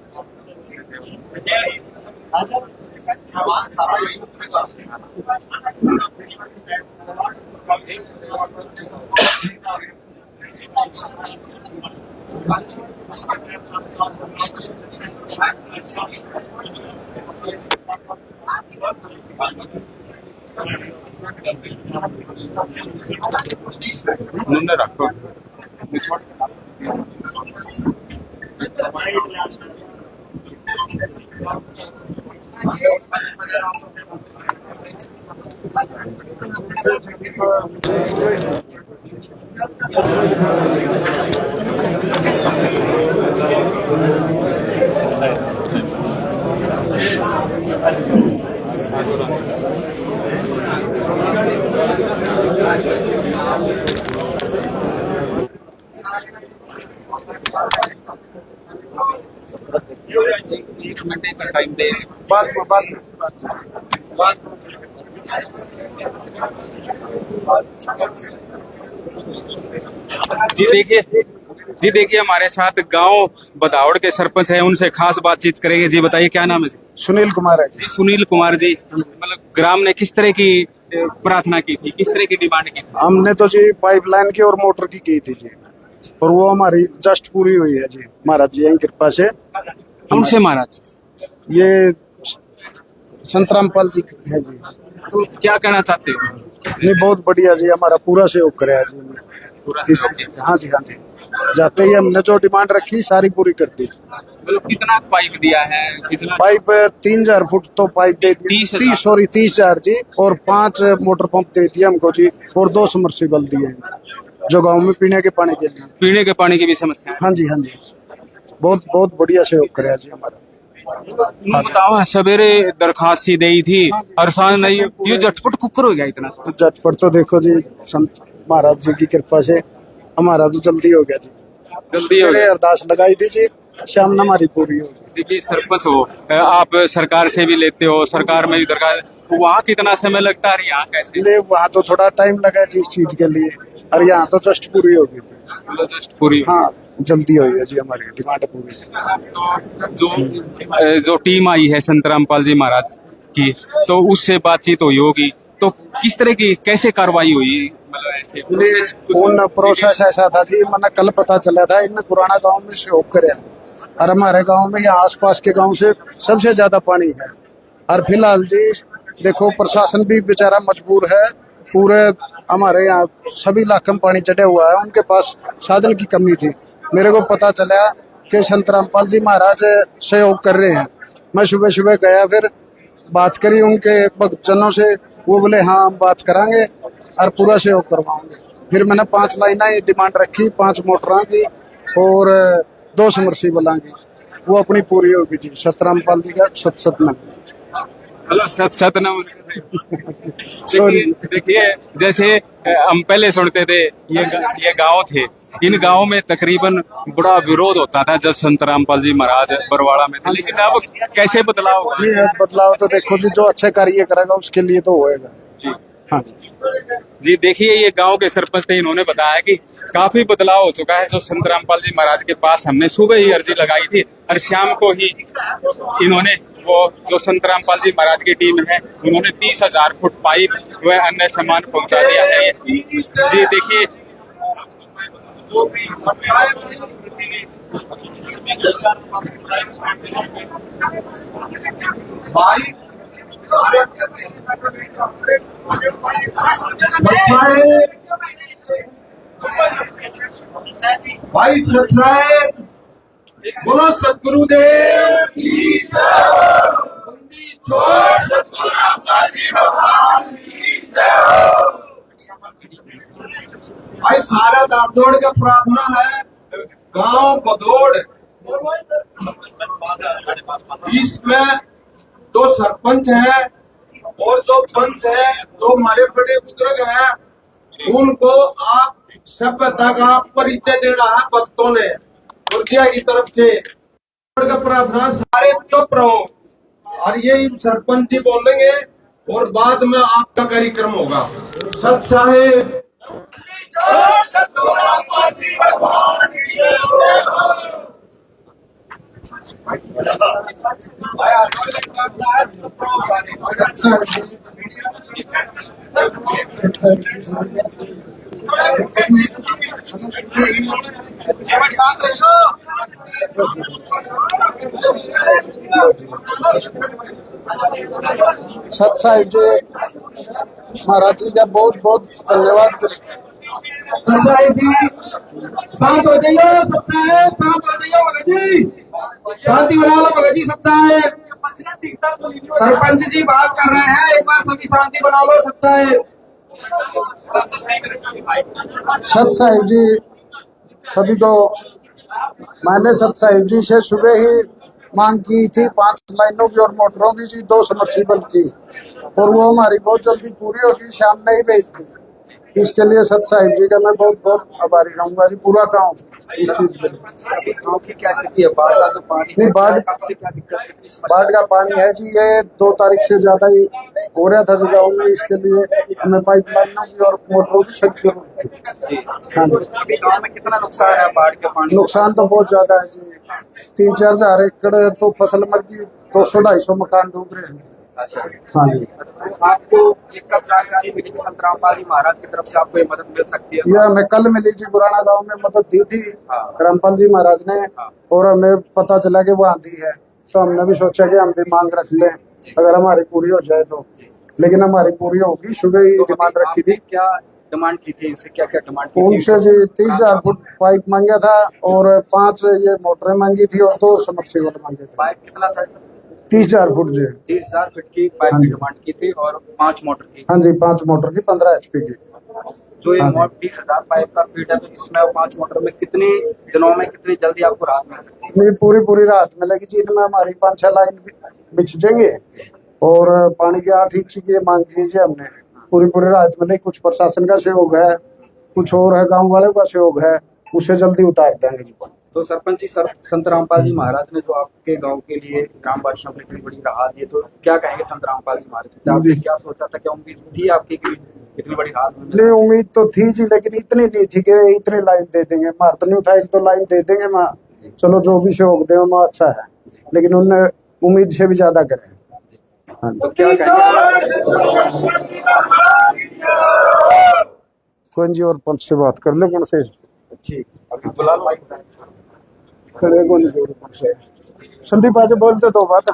नन्हे रखो एक मिनट का टाइम दे। जी देखिए हमारे साथ गांव बदावड़ के सरपंच हैं, उनसे खास बातचीत करेंगे। जी बताइए क्या नाम है? सुनील कुमार है जी। सुनील कुमार जी, मतलब ग्राम ने किस तरह की प्रार्थना की थी, किस तरह की डिमांड की थी? हमने तो जी पाइपलाइन की और मोटर की थी जी, और वो हमारी जस्ट पूरी हुई है जी, महाराज जी की कृपा से। हमसे महाराज ये संत रामपाल जी है जी। तो क्या कहना चाहते हो? नहीं बहुत बढ़िया जी, हमारा पूरा सहयोग कराया जी हमने। पूरा सहयोग किया। हाँ जी। जाते ही हमने जो डिमांड रखी सारी पूरी कर दी। मतलब कितना पाइप दिया है? कितना पाइप 3000 फुट तो पाइप दे दिए, 30,000 जी, और 5 मोटर पंप दे दिए हमको जी, और 2 सबमर्सिबल दिए जो गांव में पीने के पानी के लिए। पीने के पानी की भी समस्या? हाँ जी। बहुत बहुत बढ़िया सहयोग कराया जी हमारा। बताओ सवेरे दरखास्त दी थी, अरसान नहीं, ये झटपट कुकर हो गया इतना? झटपट तो देखो जी, महाराज जी की कृपा से हमारा तो जल्दी हो गया जी। जल्दी हो मैंने गया। अरदास लगाई थी जी, शाम में हमारी पूरी होगी। देखिए सरपंच हो, आप सरकार से भी लेते हो, सरकार में भी दरकार, वहाँ कितना समय लगता है, यहाँ कैसे? इसलिए वहाँ तो थोड़ा टाइम लगा जी इस चीज के लिए, और यहाँ तो जस्ट पूरी होगी जी। जस्ट पूरी। हाँ, जल्दी हुई है जी, हमारी डिमांड पूरी है। तो जो टीम आई है संत रामपाल जी महाराज की, तो उससे बातचीत हुई होगी, तो किस तरह की कैसे कार्रवाई हुई, मतलब ऐसे प्रोसेस पूर्ण प्रोसेस ऐसा था जी, मैंने कल पता चला था इन पुराना गांव में सहयोग करे, और हमारे गांव में या आसपास के गांव से सबसे ज्यादा पानी है। और फिलहाल जी देखो, प्रशासन भी बेचारा मजबूर है, पूरे हमारे यहाँ सभी इलाके में पानी चढ़े हुआ है, उनके पास साधन की कमी थी। मेरे को पता चला कि संत रामपाल जी महाराज सहयोग कर रहे हैं। मैं सुबह सुबह गया, फिर बात करी उनके भक्तजनों से, वो बोले हाँ हम बात करांगे और पूरा सहयोग करवाओगे। फिर मैंने 5 लाइनें डिमांड रखी, 5 मोटरों की और 2 समरसीबलों की, वो अपनी पूरी होगी जी। संत रामपाल जी का सत नमन। हेलो सत नमन। देखिए जैसे हम पहले सुनते थे, ये गांव थे, इन गांव में तकरीबन बड़ा विरोध होता था जब संत रामपाल जी महाराज बरवाड़ा में थे, लेकिन अब कैसे बदलाव हुआ? ये बदलाव तो देखो जी, जो अच्छे कार्य करेगा उसके लिए तो होएगा जी। हाँ जी। जी देखिए, ये गांव के सरपंच थे, इन्होंने बताया कि काफी बदलाव हो चुका है। जो संत रामपाल जी महाराज के पास हमने सुबह ही अर्जी लगाई थी और शाम को ही इन्होंने वो जो संत रामपाल जी महाराज की टीम है, उन्होंने 30,000 फुट पाइप व अन्य सामान पहुंचा दिया है। जी देखिए, भाई सच्चाई बोलो सतगुरुदेव की जय। सतगुरु रामपाल जी भगवान की जय। भाई सारा दामदोड़ का प्रार्थना है, गांव बदौड़, इसमें 2 सरपंच हैं और 2 पंच हैं, 2 हमारे बड़े बुजुर्ग हैं, उनको आप सभ्यता का परिचय देना है भक्तों ने गुरुदिया की तरफ से। का प्रार्थना सारे चुप रहो और ये सरपंच जी बोलेंगे और बाद में आपका कार्यक्रम होगा। सत साहेब सत साहिब जी महाराज जी का बहुत बहुत धन्यवाद। साहिब जी शांत हो जाइए, सब साहेब शांत हो जाइए, भगत जी शांति बना लो, भगत जी सब साहेब। सरपंच जी बात कर रहे हैं, एक बार सभी शांति बना लो सब साहेब। सत साहिब जी सभी को, मैंने सत साहिब जी से सुबह ही मांग की थी 5 लाइनों की और मोटरों की जी, 2 समरसीबल की, और वो हमारी बहुत जल्दी पूरी होगी, शाम में ही भेज दी। इसके लिए सत साहिब जी का मैं बहुत बहुत आभारी रहूंगा जी, पूरा गाँव इस चीज में। गाँव की क्या स्थिति है? बाढ़ का तो पानी नहीं, बाढ़ का पानी है जी, ये 2 तारीख से ज्यादा ही हो रहा था जी गाँव में। इसके लिए हमें पाइप लाइनों की और मोटरों की सख्त जरूरत थी। हाँ जी। अभी गाँव में कितना नुकसान है बाढ़ के पानी? नुकसान तो बहुत ज्यादा है जी, 3-4 हजार एकड़ तो फसल मर गई, 200-250 मकान डूब रहे हैं। अच्छा, हाँ जी। तो आपको ये कब जानकारी मिली कि संत रामपाल जी महाराज की तरफ से आपको ये मदद मिल सकती है? यह हमें कल मिली जी, पुराना गांव में मदद दी थी रामपाल जी महाराज ने, और हमें पता चला कि वो आंधी है, तो हमने भी सोचा कि हम भी मांग रख लें अगर हमारी पूरी हो जाए तो। लेकिन हमारी पूरी होगी, सुबह ही डिमांड रखी थी। क्या डिमांड की थी इनसे, क्या क्या डिमांड की थी? उनसे जी 30,000 फुट पाइप मांगा था और 5 ये मोटरें मांगी थी और 2 समरसीबल मांगे थे। पाइप कितना था? 30,000 फुट जी। 30,000 फुट की पाइप की डिमांड की थी और 5 मोटर की। हाँ जी, 5 मोटर की 15 HP की। जो ये 30,000 पाइप का फीट है, तो इसमें 5 मोटर में कितनी दिनों में कितनी जल्दी आपको राहत मिल सकती है? पूरी राहत मिलेगी जी। इनमें हमारी 5-6 लाइन बिछ जाएंगे और पानी की 8 इंच की मांग की जी हमने, पूरी राहत मिलेगी। कुछ प्रशासन का सहयोग है, कुछ और है, गांव वालों का सहयोग है, उसे जल्दी उतार देंगे जी पानी। तो सरपंच जी, संत रामपाल जी महाराज ने जो आपके गांव के लिए ग्रामवासियों के लिए इतनी बड़ी राहत दी, तो क्या कहेंगे संत रामपाल जी महाराज से? आपने क्या सोचा था, क्या उम्मीद थी आपकी कि इतनी बड़ी राहत मिलेगी? नहीं, उम्मीद तो थी जी, लेकिन इतनी नहीं थी कि इतनी लाइन दे देंगे। मार तो नहीं था, एक तो लाइन दे देंगे माँ, चलो जो भी सहयोग दे माँ अच्छा है, लेकिन उनने उम्मीद से भी ज्यादा करे। हाँ, तो क्या कहेंगे? कौन जी और पंच से बात कर ले, कौन से ठीक, अभी बुला लो। खड़े कौन जी और पंच से संदीप आज बोलते तो बात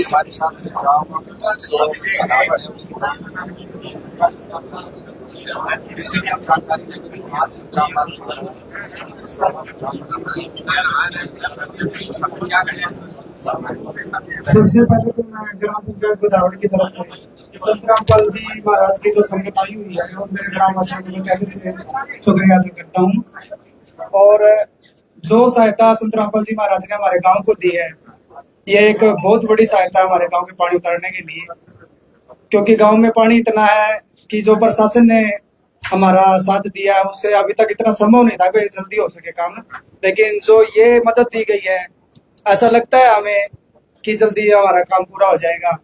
हमारे साथ से जानकारी लेंगे आज संत रामपाल सबसे पहले तो मैं ग्राम पंचायत बदावड़ की तरफ से संत रामपाल जी महाराज की जो संगत आई हुई है और मेरे ग्राम वासियों को तहे दिल से शुक्रिया अदा करता हूँ। और जो सहायता संत रामपाल जी महाराज ने हमारे गांव को दी है, ये एक बहुत बड़ी सहायता है हमारे गांव के पानी उतारने के लिए, क्योंकि गांव में पानी इतना है कि जो प्रशासन ने हमारा साथ दिया है उससे अभी तक इतना संभव नहीं था कि जल्दी हो सके काम, लेकिन जो ये मदद दी गई है ऐसा लगता है हमें कि जल्दी हमारा काम पूरा हो जाएगा।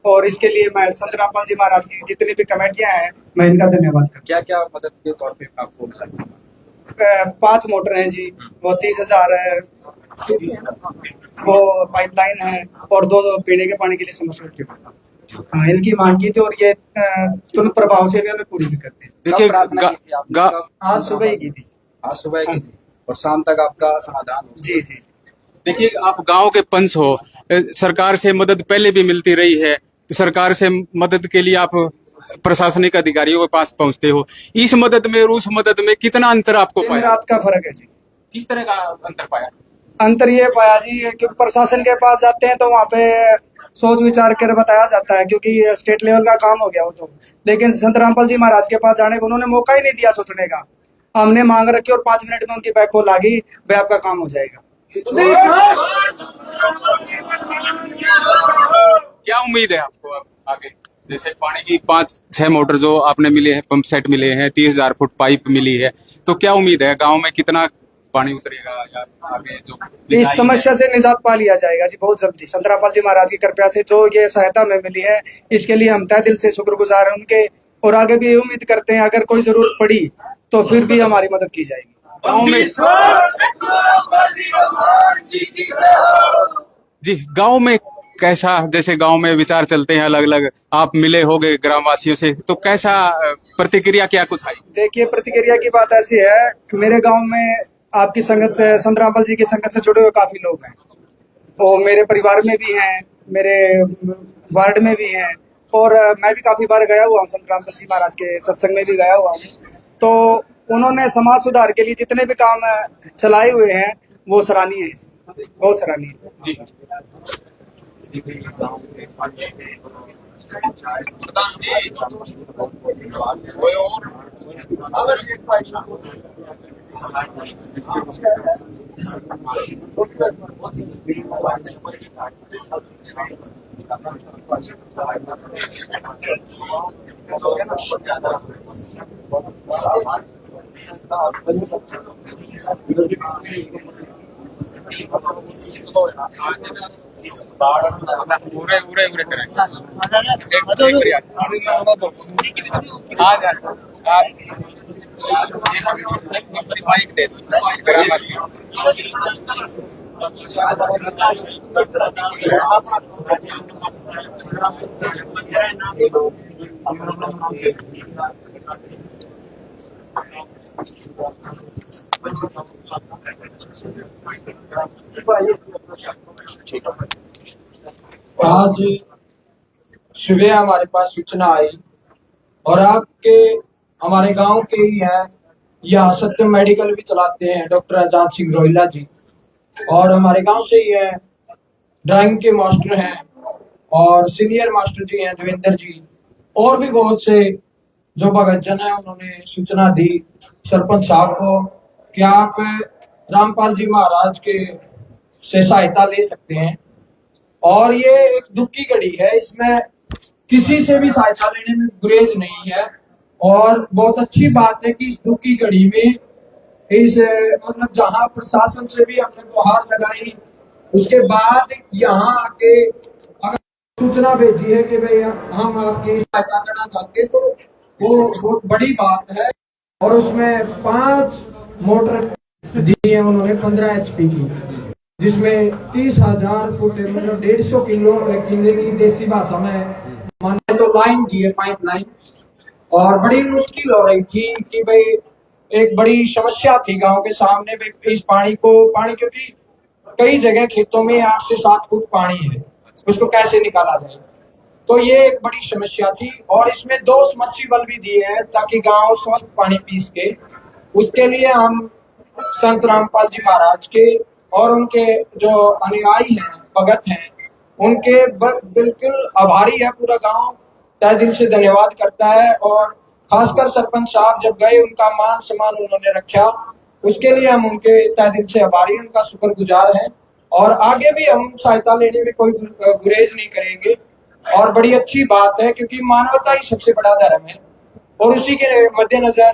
और इसके लिए मैं संत रामपाल जी महाराज की जितनी भी कमेटियां हैं मैं इनका धन्यवाद करता हूँ। क्या क्या मदद के तौर पे आपको मिला? 5 मोटर हैं जी, वो 30,000 है, वो पाइपलाइन है और 2 पीने के पानी के लिए समरसेबल। हाँ, इनकी मांग की थी और ये तुरंत प्रभाव से इन्होंने पूरी भी कर दी। देखिए आज सुबह ही की थी। आज सुबह की थी और शाम तक आपका समाधान हो? जी जी। देखिए, आप गांव के पंच हो, सरकार से मदद पहले भी मिलती रही है, सरकार से मदद के लिए आप प्रशासनिक अधिकारियों के पास पहुंचते हो, इस मदद में और उस मदद में कितना अंतर आपको दिन पाया? रात का फर्क है जी। किस तरह का अंतर पाया? अंतर ये पाया जी, क्योंकि प्रशासन के पास जाते हैं तो वहाँ पे सोच विचार कर बताया जाता है, क्योंकि स्टेट लेवल का काम हो गया वो तो। लेकिन संत रामपाल जी महाराज के पास जाने को उन्होंने मौका ही नहीं दिया सोचने का। हमने मांग रखी और 5 मिनट में उनकी बैक कॉल आ गई, भाई आपका काम हो जाएगा। क्या उम्मीद है आपको अब आगे? जैसे पानी की 5-6 मोटर जो आपने मिले हैं, पंप सेट मिले हैं, 30,000 फुट पाइप मिली है, तो क्या उम्मीद है गांव में कितना पानी उतरेगा या आगे जो इस समस्या से निजात पा लिया जाएगा जी बहुत जल्दी। संत रामपाल जी महाराज की कृपा से जो ये सहायता हमें मिली है, इसके लिए हम तहे दिल से शुक्रगुजार हैं उनके, और आगे भी उम्मीद करते हैं अगर कोई जरूरत पड़ी तो फिर भी हमारी मदद की जाएगी। गाँव में जी, गांव में कैसा, जैसे गांव में विचार चलते हैं अलग अलग, आप मिले होगे ग्रामवासियों से, तो कैसा प्रतिक्रिया क्या कुछ आई? देखिए, प्रतिक्रिया की बात ऐसी है कि मेरे गांव में आपकी संगत से, संत रामपाल जी की संगत से जुड़े हुए काफी लोग हैं, वो मेरे परिवार में भी हैं, मेरे वार्ड में भी हैं, और मैं भी काफी बार गया हुआ हूँ, संत रामपाल जी महाराज के सत्संग में भी गया हुआ हूँ। तो उन्होंने समाज सुधार के लिए जितने भी काम चलाए हुए हैं वो सराहनीय है, बहुत सराहनीय जी। आज सुबह हमारे पास सूचना आई और आपके हमारे गांव के ही हैं, यहाँ सत्यम मेडिकल भी चलाते हैं डॉक्टर आजाद सिंह रोहिला जी, और हमारे गांव से ही है ड्राइंग के मास्टर हैं और सीनियर मास्टर जी हैं देवेंद्र जी, और भी बहुत से जो भगतजन है, उन्होंने सूचना दी सरपंच साहब को कि आप रामपाल जी महाराज के से सहायता ले सकते हैं। और ये एक दुख की घड़ी है, इसमें किसी से भी सहायता लेने में गुरेज नहीं है। और बहुत अच्छी बात है कि इस दुख की घड़ी में इस मतलब जहां प्रशासन से भी हमने गुहार लगाई, उसके बाद यहाँ आके अगर सूचना भेजी है कि भाई हम आपकी सहायता करना चाहते हैं, तो वो बहुत बड़ी बात है। और उसमें 5 मोटर दी है उन्होंने 15 HP की, जिसमें 30,000 फुट मतलब 150 किलो की देसी भाषा में माने तो लाइन की है, पाइप लाइन। और बड़ी मुश्किल हो रही थी कि भाई एक बड़ी समस्या थी गांव के सामने इस पानी क्योंकि कई जगह खेतों में 8 से 7 फुट पानी है, उसको कैसे निकाला जाए, तो ये एक बड़ी समस्या थी। और इसमें 2 सबमर्सिबल भी दिए हैं ताकि गांव स्वस्थ पानी पी सके। उसके लिए हम संत रामपाल जी महाराज के और उनके जो अनुयायी हैं, भगत हैं, उनके बिल्कुल आभारी है। पूरा गांव तहे दिल से धन्यवाद करता है। और खासकर सरपंच साहब जब गए, उनका मान सम्मान उन्होंने रखा, उसके लिए हम उनके तहे दिल से आभारी, उनका शुक्रगुजार हैं। और आगे भी हम सहायता लेने में कोई गुरेज नहीं करेंगे। और बड़ी अच्छी बात है क्योंकि मानवता ही सबसे बड़ा धर्म है। और उसी के मद्देनजर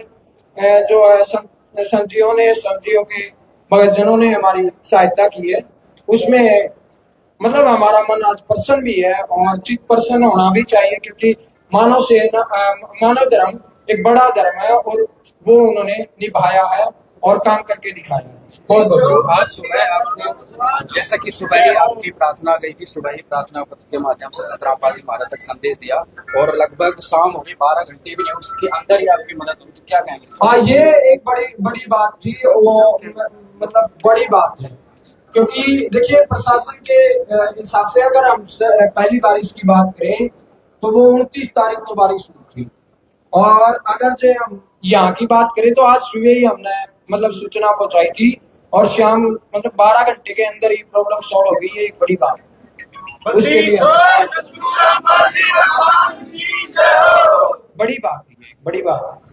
जो है संतजियों के भगतजनों ने हमारी सहायता की है, उसमें मतलब हमारा मन आज प्रसन्न भी है और चित्त प्रसन्न होना भी चाहिए, क्योंकि मानव धर्म एक बड़ा धर्म है और वो उन्होंने निभाया है और काम करके दिखाया है। बहुत बहुत आज सुबह आपको, जैसा कि सुबह ही आपकी प्रार्थना गई थी, सुबह ही प्रार्थना पत्र के माध्यम से संत रामपाल जी महाराज तक संदेश दिया और लगभग शाम होगी, 12 घंटे भी नहीं, उसके अंदर ही आपकी मदद हुई, तो क्या कहेंगे? हाँ, ये एक बड़ी बात थी, वो मतलब बड़ी बात है क्योंकि देखिए प्रशासन के हिसाब से अगर हम पहली बारिश की बात करें तो वो 29 तारीख को बारिश हुई थी। और अगर जो हम यहाँ की बात करें तो आज सुबह ही हमने मतलब सूचना पहुंचाई थी और शाम मतलब 12 घंटे के अंदर ही प्रॉब्लम सॉल्व हो गई। ये एक बड़ी बात है, उसके लिए बड़ी बात है।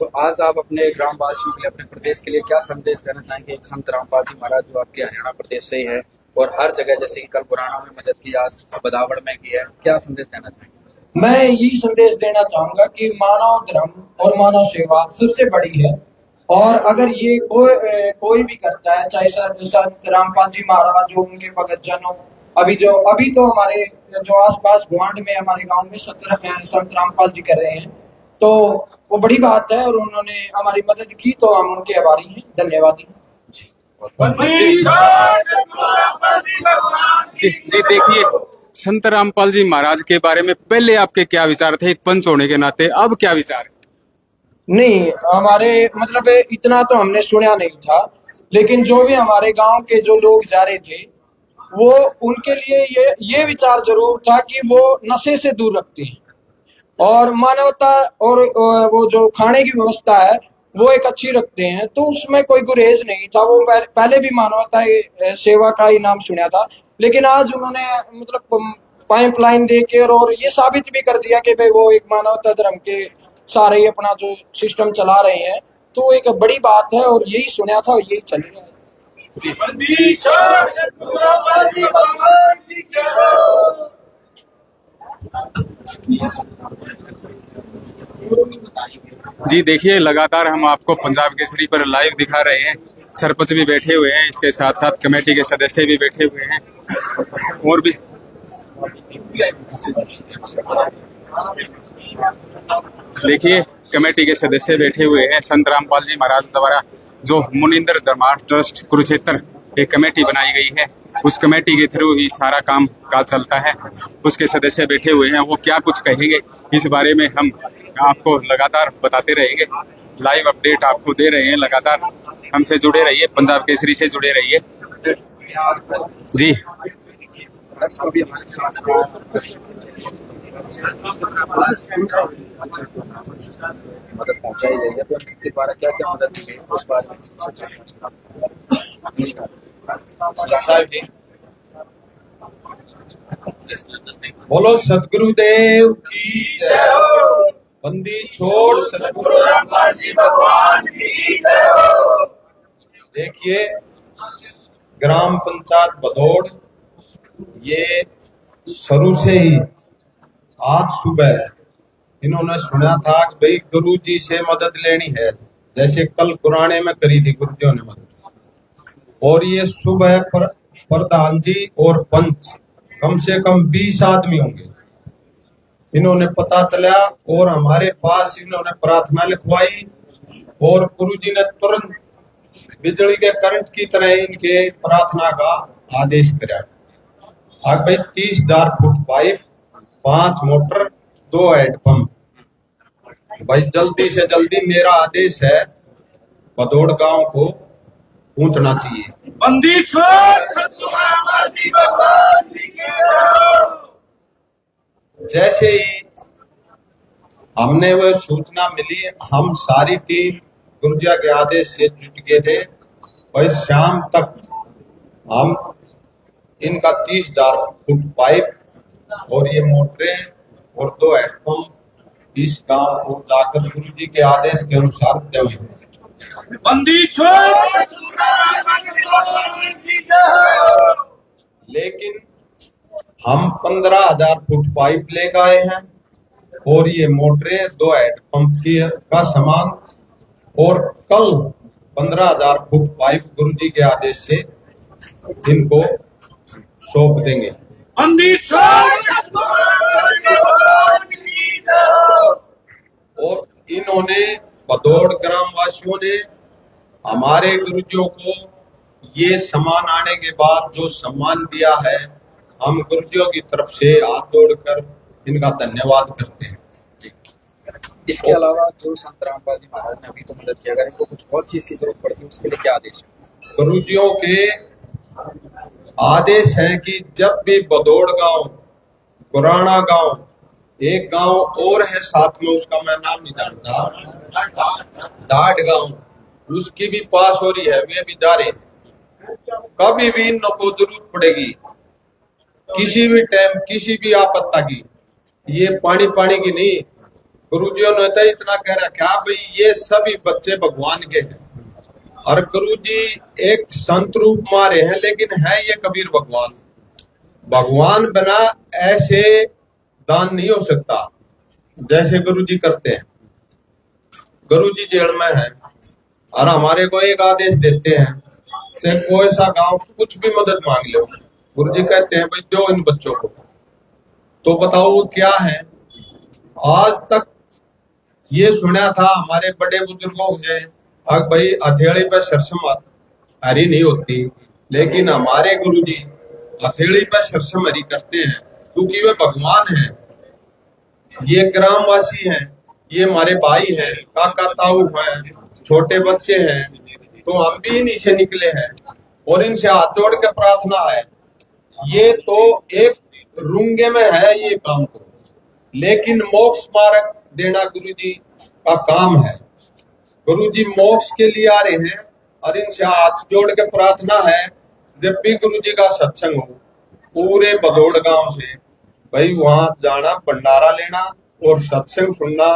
तो आज आप अपने ग्रामवासियों के लिए, अपने प्रदेश के लिए क्या संदेश देना चाहेंगे? एक संत रामपाल जी महाराज जो आपके हरियाणा प्रदेश से ही है और हर जगह, जैसे कि कल पुराना में मदद की, आज बदावड़ में की है, क्या संदेश देना चाहेंगे? मैं यही संदेश देना चाहूंगा कि मानव धर्म और मानव सेवा सबसे बड़ी है। और अगर ये कोई भी करता है, चाहे संत रामपाल जी महाराज हो, उनके भगतजन हो, अभी तो हमारे जो आसपास गुआंढ में हमारे गांव में संत रामपाल जी कर रहे हैं, तो वो बड़ी बात है और उन्होंने हमारी मदद की, तो हम उनके आभारी हैं, धन्यवादी हैं। जी देखिए, संत रामपाल जी महाराज के बारे में पहले आपके क्या विचार थे, एक पंच होने के नाते? अब क्या विचार है? नहीं, हमारे मतलब इतना तो हमने सुना नहीं था, लेकिन जो भी हमारे गांव के जो लोग जा रहे थे, वो उनके लिए ये विचार जरूर था कि वो नशे से दूर रखते हैं और मानवता और वो जो खाने की व्यवस्था है वो एक अच्छी रखते हैं, तो उसमें कोई गुरेज नहीं था। वो पहले भी मानवता सेवा का ही नाम सुना था, लेकिन आज उन्होंने मतलब पाइपलाइन देकर और ये साबित भी कर दिया कि भाई वो एक मानवता धर्म के सारे ही अपना जो सिस्टम चला रहे हैं, तो एक बड़ी बात है और यही सुना था और यही चल रहा है। जी देखिए, लगातार हम आपको पंजाब केसरी पर लाइव दिखा रहे हैं। सरपंच भी बैठे हुए हैं, इसके साथ साथ कमेटी के सदस्य भी बैठे हुए हैं और भी देखिए कमेटी के सदस्य बैठे हुए हैं। संत रामपाल जी महाराज द्वारा जो मुनिंदर धर्मार्थ ट्रस्ट कुरुक्षेत्र एक कमेटी बनाई गई है, उस कमेटी के थ्रू ही सारा काम काज चलता है। उसके सदस्य बैठे हुए हैं, वो क्या कुछ कहेंगे इस बारे में हम आपको लगातार बताते रहेंगे। लाइव अपडेट आपको दे रहे हैं, लगातार हमसे जुड़े रहिए, पंजाब केसरी से जुड़े रहिए। जी मदद पहुंचाई गई है, तो उनके द्वारा क्या क्या मदद दी गई उस बात में साहब जी बोलो सदगुरुदेव की जय हो। बंदी छोड़ सदगुरु रामपाल जी भगवान की जय हो। देखिए, ग्राम पंचायत भदौड़ ये शुरू से ही आज सुबह इन्होंने सुना था कि भाई गुरु जी से मदद लेनी है, जैसे कल पुराने में करी थी गुरुजियों ने मदद, और ये सुबह प्रधान जी और पंच कम से कम 20 आदमी होंगे, इन्होंने पता चला और हमारे पास इन्होंने प्रार्थना लिखवाई और गुरु जी ने तुरंत बिजली के करंट की तरह इनके प्रार्थना का आदेश कराया। आग भाई 30,000 फुट पाइप, 5 मोटर, 2 हैंडपंप। भाई जल्दी से जल्दी मेरा आदेश है, भदौड़ गांव को पहुंचना चाहिए। बंदी छोड़ सदगुरु रामपाल जी भगवान की जय हो। जैसे ही हमने वह सूचना मिली, हम सारी टीम गुरुजिया के आदेश से जुट गए थे। भाई शाम तक हम इनका 30,000 फुट पाइप और ये मोटरें और 2 हैंडपंप इस गांव को लाकर गुरु जी के आदेश के अनुसार दे हुए। बंदी छोड़ लेकिन हम 15,000 फुट पाइप लेकर आए हैं और ये मोटरें, 2 हैंडपंप की का सामान, और कल 15,000 फुट पाइप गुरु जी के आदेश से इनको सौंप देंगे। बंदी छोड़ और इन्होंने भदौड़ ग्राम वासियों ने हमारे गुरुजियों को ये सम्मान आने के बाद जो सम्मान दिया है, हम गुरुजियों की तरफ से हाथ जोड़कर इनका धन्यवाद करते हैं। इसके अलावा जो संत रामपाल जी महाराज ने अभी तो मदद किया, अगर इनको कुछ और चीज की जरूरत पड़ती है उसके लिए क्या आदेश है? गुरुजियों के आदेश है कि जब भी भदौड़ गांव, गुराना गांव, एक गांव और है साथ में, उसका मैं नाम नहीं जानता, डाट गांव, उसकी भी पास हो रही है, वे भी जा रहे हैं। कभी भी इनको जरूरत पड़ेगी, किसी भी टाइम, किसी भी आपत्ता की, ये पानी की नहीं, गुरुजियों ने तो इतना कह रखा भाई ये सभी बच्चे भगवान के हैं, और गुरु जी एक संत रूप मारे हैं, लेकिन है ये कबीर भगवान। भगवान बिना ऐसे दान नहीं हो सकता जैसे गुरु जी करते हैं। गुरु जी जेल में है और हमारे को एक आदेश देते हैं कि कोई सा गांव कुछ भी मदद मांग लो, गुरु जी कहते हैं भाई दो इन बच्चों को, तो बताओ वो क्या है। आज तक ये सुना था हमारे बड़े बुजुर्गों से, अब भाई हथेली पे सरसम हरी नहीं होती, लेकिन हमारे गुरु जी हथेली पे सरसम हरी करते हैं, क्योंकि वे भगवान हैं। ये ग्रामवासी हैं, ये हमारे भाई हैं, काका ताऊ हैं, छोटे बच्चे हैं, तो हम भी इन्हीं से निकले हैं और इनसे हाथ जोड़ के प्रार्थना है। ये तो एक रुंगे में है ये काम को, लेकिन मोक्ष मार्ग देना गुरु जी का काम है। गुरु जी मोक्ष के लिए आ रहे हैं और इनसे हाथ जोड़ के प्रार्थना है, जब भी गुरु जी का सत्संग हो पूरे भदौड़ गांव से भाई वहां जाना, भंडारा लेना और सत्संग सुनना,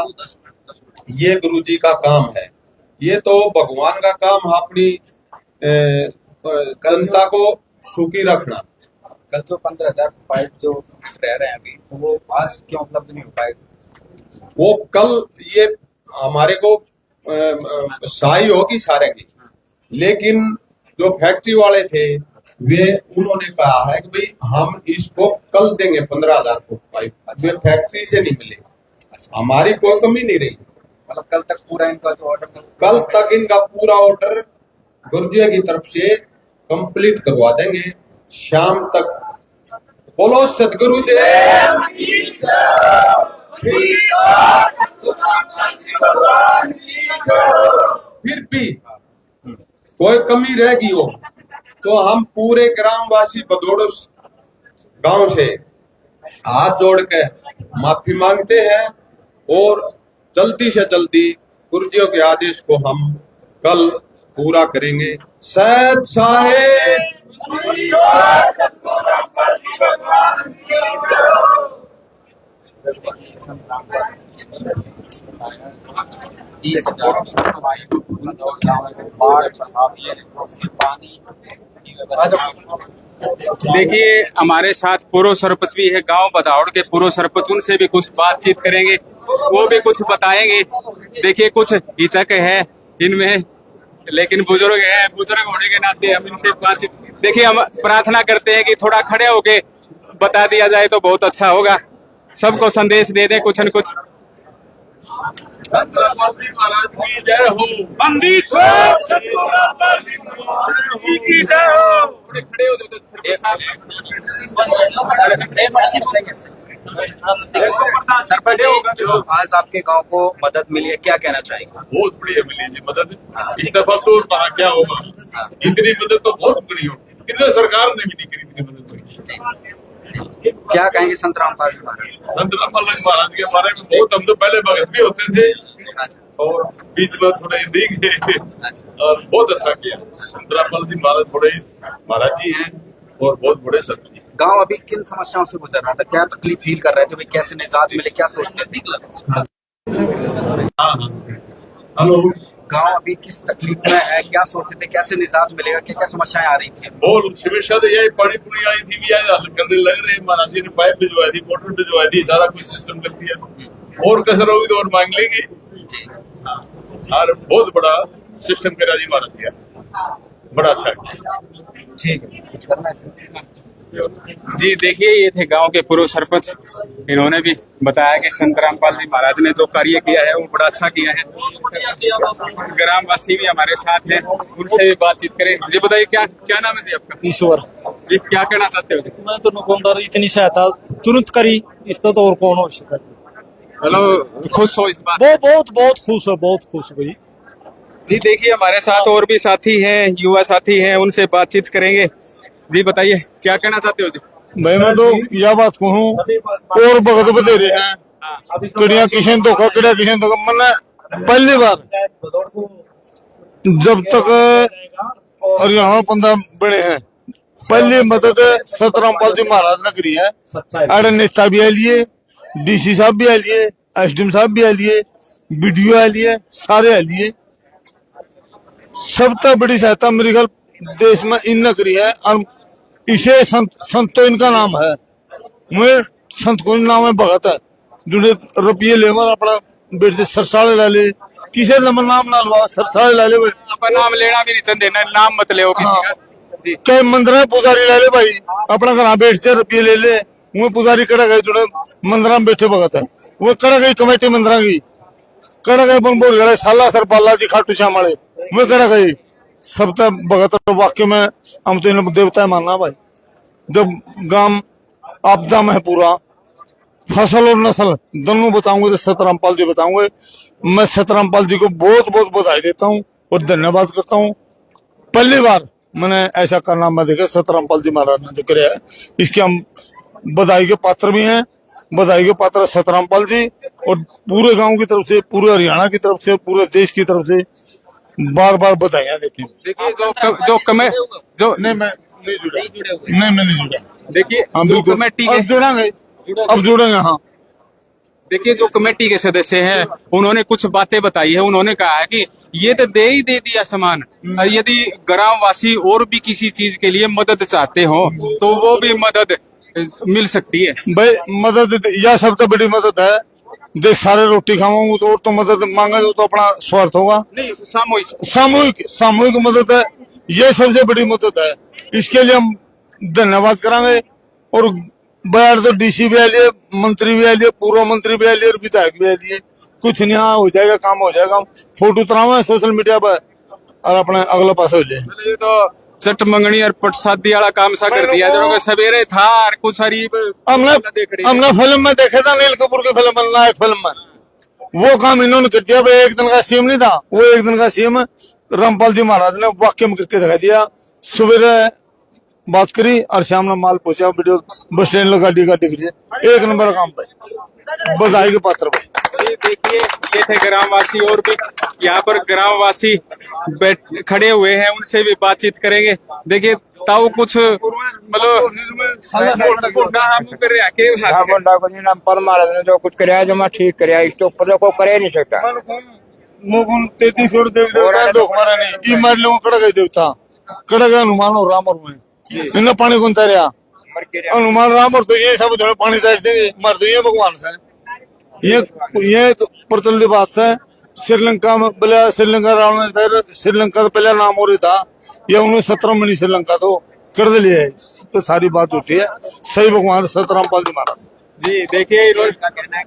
ये गुरु जी का काम है। ये तो भगवान का काम है, अपनी जनता को सुखी रखना। कल जो 15,000 जो रह रहे हैं अभी, तो वो आज क्यों उपलब्ध नहीं हो पाएगा? वो कल ये हमारे को सहाय होगी सारे की, लेकिन जो फैक्ट्री वाले थे वे उन्होंने कहा है कि भाई हम इसको कल देंगे 15,000 फुट पाइप, वे फैक्ट्री से नहीं मिले। हमारी कोई कमी नहीं रही, मतलब कल तक पूरा इनका जो ऑर्डर, कल तक इनका पूरा ऑर्डर गुरुजी की तरफ से कंप्लीट करवा देंगे शाम तक। बोलो सदगुरुदेव की जय। फिर भी कोई कमी रहेगी हो तो हम पूरे ग्रामवासी भदौड़ गांव से हाथ जोड़ के माफी मांगते हैं और जल्दी से जल्दी गुरुजियों के आदेश को हम कल पूरा करेंगे। सत साहेब देखिए हमारे साथ पूर्व सरपंच भी है गांव बदावड़ के पूर्व सरपंच, उनसे भी कुछ बातचीत करेंगे, वो भी कुछ बताएंगे। देखिए कुछ हिचक है इनमें, लेकिन बुजुर्ग है, बुजुर्ग होने के नाते हम इनसे बातचीत, देखिए हम प्रार्थना करते हैं कि थोड़ा खड़े होके बता दिया जाए तो बहुत अच्छा होगा, सबको संदेश दे दें कुछ न कुछ। महाराज की जय हो, बंदी छोड़ की जय हो। खड़े हो सरपंच जी, जो आज आपके गांव को मदद मिली है, क्या कहना चाहेंगे? बहुत बढ़िया मिली जी मदद, इस दफा तो क्या होगा, इतनी मदद तो बहुत बड़ी होगी, कितने सरकार ने भी नहीं करी इतनी मदद। क्या कहेंगे संत रामपाल जी महाराज? संत रामपाल जी महाराज के बारे में बहुत, हम तो पहले भगत भी होते थे और बीच में थोड़े नहीं गए और बहुत अच्छा किया। संत रामपाल जी महाराज बड़े महाराज जी हैं और बहुत बड़े संत जी। गांव अभी किन समस्याओं से गुजर रहा था, क्या तकलीफ फील कर रहे थे, भाई कैसे निजात मिले, क्या सोचते थे? हेलो, गांव अभी किस तकलीफ में है, क्या सोचते थे, कैसे निजात मिलेगा, क्या क्या समस्याएं आ रही थी? बहुत समस्या तो यही, पानी पूरी आई थी भी आज हल करने लग रहे, महाराज जी ने पाइप भिजवाई थी, मोटर भिजवाई थी, सारा कुछ सिस्टम कर दिया, और कसर होगी तो और मांग लेंगे। और बहुत बड़ा सिस्टम करा जी महाराज किया, बड़ा अच्छा किया। ठीक है जी देखिए ये थे गांव के पूर्व सरपंच, इन्होंने भी बताया कि संत रामपाल जी महाराज ने जो कार्य किया है वो बड़ा अच्छा किया है। ग्रामवासी भी हमारे साथ हैं, उनसे भी बातचीत करें। जी बताइए क्या क्या नाम है जी आपका? ईश्वर जी क्या कहना चाहते हो जी? मैं तो दुकानदार इतनी सहायता तुरंत करी, इस तो और कौन हो सका। हेलो, खुश हो इस बात? बहुत खुश है, बहुत खुश हुई। जी देखिए हमारे साथ और भी साथी हैं, युवा साथी हैं, उनसे बातचीत करेंगे। जी बताइए क्या कहना चाहते हो जी? मैं तो यह बात कहूँ और भगत बतेरे हैं, कड़िया किशन धोखा, कड़िया किशन धोखा। मैंने पहली बार जब तक हरियाणा 15 बने हैं, पहली मदद संत रामपाल जी महाराज ने करी है। अरे नेता भी आ लिए, डीसी साहब भी आ लिए, एसडीएम साहब भी आ लिए, बीडीओ आ लिए, सारे आ लिए। सबसे बड़ी सहायता मेरे ख्याल देश में इन करी है, और इसे संत तो इनका नाम है। मैं संत को नाम है भगत है, जुड़े रुपये लेवर अपना बेटे सरसाले ला ले, किसे नाम ना लवा, सरसाले ला ले। अपना नाम लेना भी नहीं चाहते ना, नाम मत ले किसी का। कई मंदिर में पुजारी ला ले भाई, अपना घर बैठते रुपये ले ले। वो पुजारी कड़ा गए जुड़े मंदिर में बैठे भगत है, वो कड़ा गई कमेटी मंदिर की, कड़ा गए बन बोल गए साला सर बाला जी खाटू श्याम वाले, वो कड़ा गई सब तक भगत। वाक्य में हम तो इन देवता मानना भाई। जब गांव आपदा में है पूरा, फसल और नस्ल दोनों बताऊंगे तो सत रामपाल जी बताऊंगे। मैं सत रामपाल जी को बहुत बहुत बधाई देता हूँ और धन्यवाद करता हूँ। पहली बार मैंने ऐसा करना मैं देखा, सत रामपाल जी महाराज ने जो कराया है, इसके हम बधाई के पात्र भी हैं। बधाई के पात्र सत रामपाल जी और पूरे गांव की तरफ से, पूरे हरियाणा की तरफ से, पूरे देश की तरफ से बार बार बधाइयां देते हैं। देखिए जो नहीं मैं नहीं जुड़ा, नहीं मैं नहीं जुड़ा। देखिए जो कमेटी अब जुड़ेंगे, अब जुड़ेंगे। हाँ देखिए जो कमेटी के सदस्य हैं उन्होंने कुछ बातें बताई है। उन्होंने कहा है कि ये तो दे ही दे दिया सामान, यदि ग्रामवासी और भी किसी चीज के लिए मदद चाहते हो तो वो भी मदद मिल सकती है। भाई मदद यह सबसे बड़ी मदद है। देख सारे रोटी खाऊंगा तो और तो मदद मांगे तो अपना स्वार्थ होगा नहीं, सामूहिक सामूहिक मदद है, ये सबसे बड़ी मदद है। इसके लिए हम धन्यवाद करांगे। और बाहर तो डीसी भी आ लिए, मंत्री भी आ लिए, पूर्व मंत्री भी आ लिए और विधायक भी आ लिए। कुछ नहीं, हाँ हो जाएगा, काम हो जाएगा। फोटो तरावे सोशल मीडिया पर और अपने अगला पास हो जाए। ये तो चट मंगनी और पटसादी वाला काम सा कर दिया। जो सवेरे था और कुछ हमने फिल्म में देखे था, नील कपूर की फिल्म में, नायक फिल्म में, वो काम इन्होंने कर दिया। भाई एक दिन का सीएम नहीं था, वो एक दिन का सीएम रामपाल जी महाराज ने वाक्य में करके दिखा दिया। सवेरे बात करी और शाम ने माल पहुंचा, वीडियो बस स्टैंड में गाड़ी एक नंबर काम भाई, बधाई के पात्र भाई। देखिए ये थे ग्रामवासी, और भी यहाँ पर ग्रामवासी खड़े हुए हैं, उनसे भी बातचीत करेंगे। देखिए ताऊ कुछ मतलब मुंडा हम कर रहे के मुंडा को रामपाल महाराज ने जो कुछ कराया जो मैं ठीक कराया, इसके ऊपर जो को करे नहीं सकता। मुगुन 33 और देवता दो हमारा नहीं ई मार लो कड़ गए देवता कड़ गए हनुमान और राम और में इन्हें पानी कौन तैरया हनुमान राम और तो ये सब जो पानी तैरते मर दिए भगवान से। ये प्रचलित बात है। श्रीलंका में पहले श्रीलंका रावण श्रीलंका का पहला नाम और था, ये 1917 में श्रीलंका तो कर दिया है, तो सारी बात उठी है। सही भगवान संत रामपाल जी महाराज। जी देखिए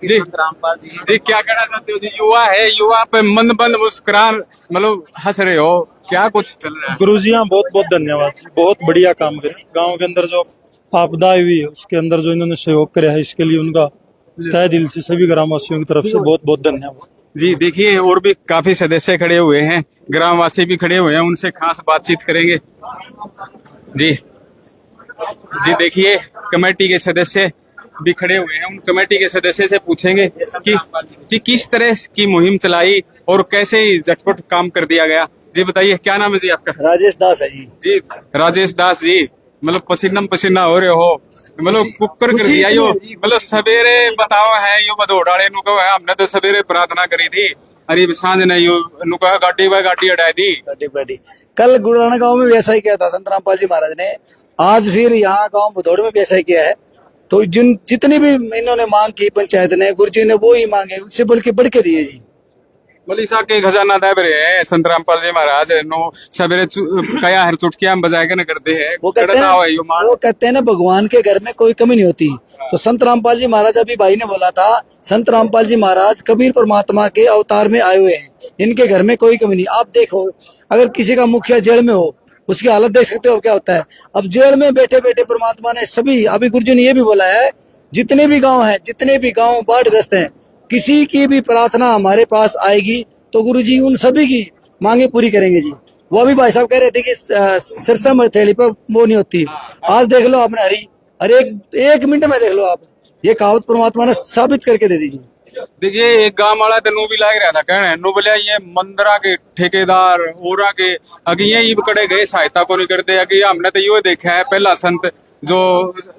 जी रामपाल जी क्या कहना चाहते हो जी? युवा है, युवा पे मंद बंद मुस्कुरान मतलब हंस रहे हो, क्या कुछ चल रहा है? गुरुजी हाँ बहुत बहुत धन्यवाद, बहुत बढ़िया काम करे। गांव के अंदर जो आपदा हुई है उसके अंदर जो इन्होंने सहयोग किया है, इसके लिए उनका तहे दिल से सभी ग्रामवासियों की तरफ से बहुत बहुत धन्यवाद। जी देखिए और भी काफी सदस्य खड़े हुए हैं, ग्रामवासी भी खड़े हुए हैं, उनसे खास बातचीत करेंगे। जी जी देखिए कमेटी के सदस्य भी खड़े हुए हैं, उन कमेटी के सदस्य से पूछेंगे कि जी किस तरह की मुहिम चलाई और कैसे झटपट काम कर दिया गया। जी बताइए क्या नाम है जी आपका? राजेश दास है जी। जी राजेश दास जी, मतलब पसीना पसीना हो रहे हो, मतलब कुकर कर दिया यो, मतलब सवेरे बताओ है यो बदौड़ाले नु कहो है, हमने तो सवेरे प्रार्थना करी थी, अरे सांझ ने यो नु कहा गाड़ी बाय गाड़ी अड़ा दी। गाड़ी कल गुड़ाना गांव में वैसा ही किया था संत रामपाल जी महाराज ने, आज फिर यहाँ गांव भदौड़ में वैसा ही किया है। तो जितनी भी इन्होंने मांग की पंचायत ने, गुरु जी ने वो ही मांगे, उससे बल्कि बढ़ के दिए जी। मलिसा के खजाना दाब रहे हैं संत रामपाल जी महाराज नो सवेरे कया हर चुटकियां बजा के न करते हैं। वो कहते हैं ना भगवान के घर में कोई कमी नहीं होती। तो संत रामपाल जी महाराज, अभी भाई ने बोला था, संत रामपाल जी महाराज कबीर परमात्मा के अवतार में आए हुए हैं, इनके घर में कोई कमी नहीं। आप देखो अगर किसी का मुखिया जेल में हो, उसकी हालत देख सकते हो क्या होता है। अब जेल में बैठे बैठे परमात्मा ने सभी, अभी गुरु जी ने ये भी बोला है, जितने भी गांव हैं, जितने भी गांव बाढ़ग्रस्त हैं, किसी की भी प्रार्थना हमारे पास आएगी तो गुरु जी उन सभी की मांगे पूरी करेंगे जी। वो भी भाई साहब कह रहे थे कि सिरसा मथेली पर वो नहीं होती, आज देख लो आपने हरी, अरे एक मिनट में देख लो आप, ये कहावत परमात्मा ने साबित करके दे दी। देखिए एक गांव वाला तो नू भी लाग रहा था कहने, नू बोलिया ये मंदिरा के ठेकेदार ओरा के अगे ये कड़े गए सहायता को नहीं करते। अगे हमने तो यो देखा है पहला संत जो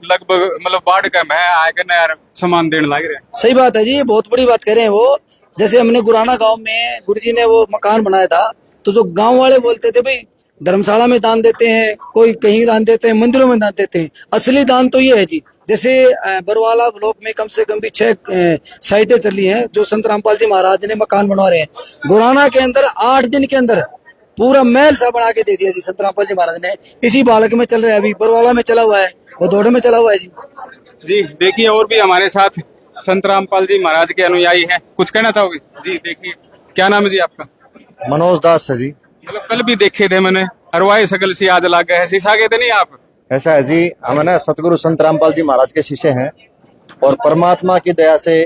लगभग मतलब बाढ़ कम है आगे ना यार सामान देने लग रहे हैं। सही बात है जी, बहुत बड़ी बात कह रहे हैं वो। जैसे हमने गुराना गांव में गुरुजी ने वो मकान बनाया था, तो जो गांव वाले बोलते थे भाई धर्मशाला में दान देते हैं, कोई कहीं दान देते हैं, मंदिरों में दान देते हैं, असली दान तो ये है जी। जैसे बरवाला ब्लॉक में कम से कम भी 6 साइटें चली हैं जो संत रामपाल जी महाराज ने मकान बनवा रहे हैं। गुराना के अंदर 8 दिन के अंदर पूरा महल सा बना के दे दिया जी संत रामपाल जी महाराज ने। इसी बालक में चल रहा है, अभी बरवाला में चला हुआ है, वो दौड़े में चला हुआ है जी। जी देखिए और भी हमारे साथ संत रामपाल जी महाराज के अनुयायी हैं, कुछ कहना चाहोगे? जी देखिए क्या नाम है जी आपका? मनोज दास है जी। मतलब कल भी देखे थे मैंने, अरवाई सकल सी आज लागे है, शीशा के थे नहीं आप? ऐसा है जी, हम ना सतगुरु संत रामपाल जी महाराज के शिष्य हैं और परमात्मा की दया से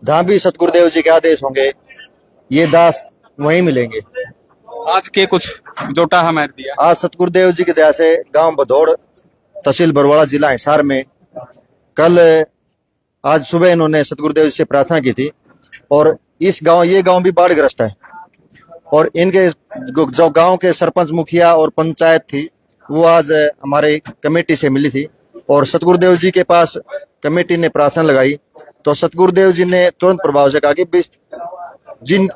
जहाँ भी सतगुरुदेव जी के आदेश होंगे ये दास वहीं मिलेंगे। आज के कुछ जोटा हमारे दिया। आज सतगुरुदेव जी की दया से गांव भदौड़ तहसील बरवाड़ा जिला हिसार में कल आज सुबह इन्होंने सतगुरुदेव जी से प्रार्थना की थी और ये गांव भी बाढ़ग्रस्त है और इनके जो गांव के सरपंच मुखिया और पंचायत थी वो आज हमारे कमेटी से मिली थी और सतगुरुदेव जी के पास कमेटी ने प्रार्थना लगाई तो सतगुरुदेव जी ने तुरंत प्रभाव से कहा कि जिन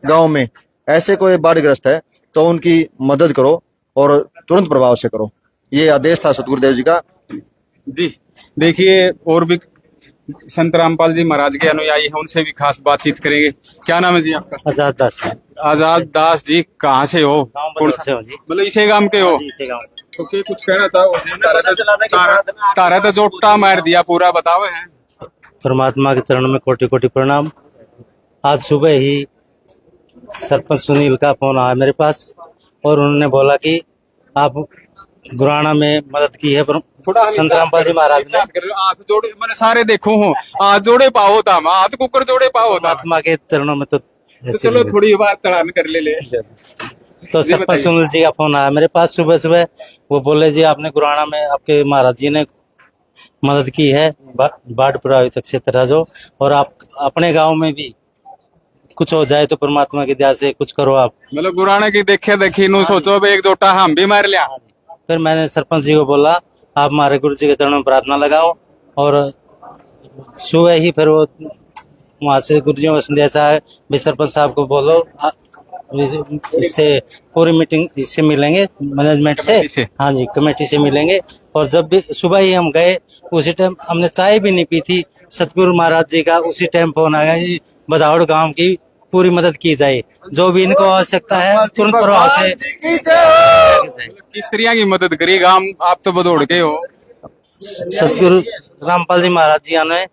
गांव में ऐसे कोई बाढ़ग्रस्त है तो उनकी मदद करो और तुरंत प्रभाव से करो। ये आदेश था सतगुरुदेव जी का। जी देखिए और भी संत रामपाल जी महाराज के अनुयायी हैं, उनसे भी खास बातचीत करेंगे। क्या नाम है जी आपका? आजाद दास। आजाद दास जी, कहाँ से हो? मतलब इसे गांव के हो? तो क्या कुछ कहना चाहो? तारा तो जोटा मार दिया पूरा, बताओ है। परमात्मा के चरण में कोटि कोटि प्रणाम। आज सुबह ही सरपंच सुनील का फोन आया मेरे पास और उन्होंने बोला कि आप गुराना में मदद की है संत रामपाल जी महाराज ने। हाथ जोड़े मैंने सारे देखो हो, हाथ जोड़े पाओ था, हाथ कुकर जोड़े पाओ था। परमात्मा के चरणों में तो चलो थोड़ी बात तड़ान कर ले। तो सरपंच सुनील जी का फोन आया मेरे पास सुबह सुबह। वो बोले जी आपने गुराना में आपके महाराज जी ने मदद की है बाढ़ प्रभावित क्षेत्र है जो, और आप अपने गांव में भी कुछ हो जाए तो परमात्मा की दया से कुछ करो आप। मतलब गुराना की देखे देखी नु सोचो एक जोटा हम भी मार लिया। फिर मैंने सरपंच जी को बोला आप हमारे गुरु जी के चरणों में प्रार्थना लगाओ, और सुबह ही फिर वो वहाँ से गुरु जी को संदेश आया भी सरपंच साहब को बोलो इससे पूरी मीटिंग इससे मिलेंगे मैनेजमेंट से, हाँ जी कमेटी से मिलेंगे। और जब भी सुबह ही हम गए उसी टाइम हमने चाय भी नहीं पी थी, सतगुरु महाराज जी का उसी टाइम फोन आ गया, बदावड़ गांव की पूरी मदद की जाए, जो भी इनको आवश्यकता है तुरंत प्रभाव से। किस तरह की मदद करी गांव, आप तो बदौड़ के हो। सतगुरु रामपाल जी महाराज जी ने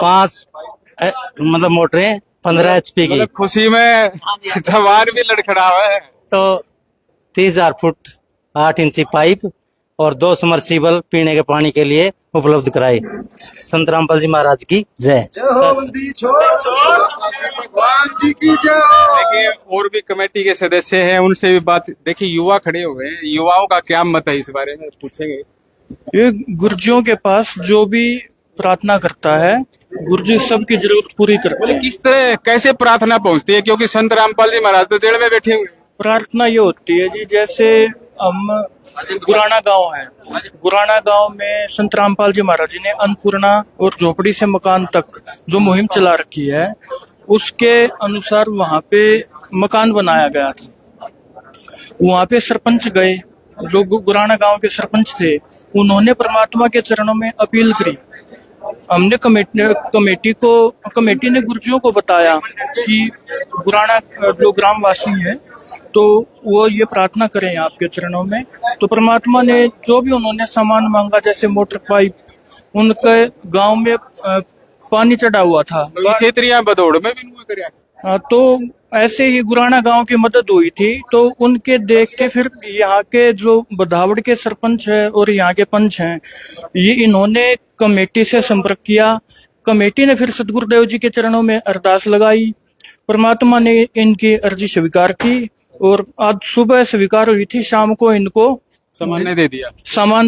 5 मतलब मोटरें 15 HP की, खुशी में जवान भी लड़खड़ा हुआ है। तो 30,000 फुट 8 इंची पाइप और 2 समरसीबल पीने के पानी के लिए उपलब्ध कराए। संत रामपाल जी महाराज की जय। देखिए और भी कमेटी के सदस्य हैं, उनसे भी बात। देखिए युवा खड़े हुए हैं, युवाओं का क्या मत है इस बारे में पूछेंगे। ये गुरुजियों के पास जो भी प्रार्थना करता है गुरुजी सबकी जरूरत पूरी करते हैं। किस तरह कैसे प्रार्थना पहुंचती है, क्योंकि संत रामपाल जी महाराज तो जेल में बैठे हुए। प्रार्थना ये होती है जी, जैसे हम गुराना गांव है, गुराना गांव में संत रामपाल जी महाराज जी ने अन्नपूर्णा और झोपड़ी से मकान तक जो मुहिम चला रखी है, उसके अनुसार वहां पे मकान बनाया गया था। वहां पे सरपंच गए, जो गुराना गांव के सरपंच थे, उन्होंने परमात्मा के चरणों में अपील करी। हमने कमेटी ने गुरुजियों को बताया कि गुराना जो ग्रामवासी हैं तो वो ये प्रार्थना करें आपके चरणों में। तो परमात्मा ने जो भी उन्होंने सामान मांगा, जैसे मोटर पाइप, उनके गांव में पानी चढ़ा हुआ था। इसी तरह बदौड़ में भी हुआ। हाँ, तो ऐसे ही गुराना गांव की मदद हुई थी। तो उनके देख के फिर यहाँ के जो बदावड़ के सरपंच है और यहाँ के पंच हैं, ये इन्होंने कमेटी से संपर्क किया। कमेटी ने फिर सतगुरुदेव जी के चरणों में अरदास लगाई, परमात्मा ने इनकी अर्जी स्वीकार की और आज सुबह स्वीकार हुई थी, शाम को इनको सामान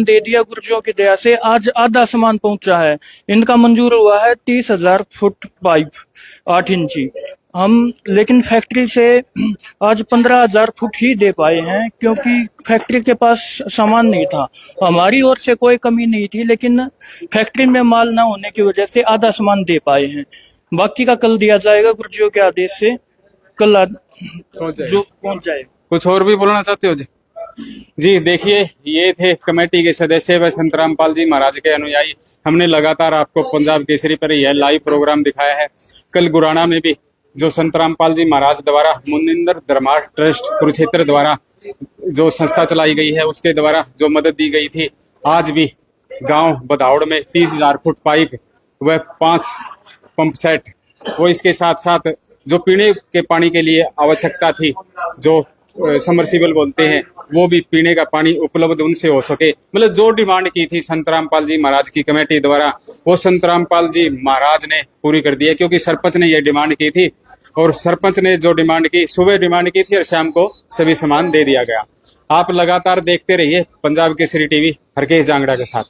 दे दिया गुरुजियों की दया से। आज आधा सामान पहुंचा है, इनका मंजूर हुआ है 30,000 फुट पाइप 8 इंची। हम लेकिन फैक्ट्री से आज 15,000 फुट ही दे पाए हैं, क्योंकि फैक्ट्री के पास सामान नहीं था। हमारी ओर से कोई कमी नहीं थी, लेकिन फैक्ट्री में माल ना होने की वजह से आधा सामान दे पाए हैं। बाकी का कल दिया जाएगा गुरुजियों के आदेश से, कल जो पहुंच जाए। कुछ और भी बोलना चाहते हो जी? जी देखिए, ये थे कमेटी के सदस्य व संत रामपाल जी महाराज के अनुयायी। हमने लगातार आपको पंजाब केसरी पर यह लाइव प्रोग्राम दिखाया है। कल गुराना में भी जो संत रामपाल जी महाराज द्वारा मुनिंदर धर्मार्थ ट्रस्ट कुरुक्षेत्र द्वारा जो संस्था चलाई गई है, उसके द्वारा जो मदद दी गई थी, आज भी गांव बदावड़ में 30,000 फुट पाइप व 5 पंप सेट, वो इसके साथ साथ जो पीने के पानी के लिए आवश्यकता थी, जो समरसीबल बोलते हैं, वो भी पीने का पानी उपलब्ध उनसे हो सके। मतलब जो डिमांड की थी संत रामपाल जी महाराज की कमेटी द्वारा, वो संत रामपाल जी महाराज ने पूरी कर दी है, क्योंकि सरपंच ने ये डिमांड की थी और सरपंच ने जो डिमांड की, सुबह डिमांड की थी और शाम को सभी सामान दे दिया गया। आप लगातार देखते रहिए पंजाब केसरी टीवी हरकेश जांगड़ा के साथ।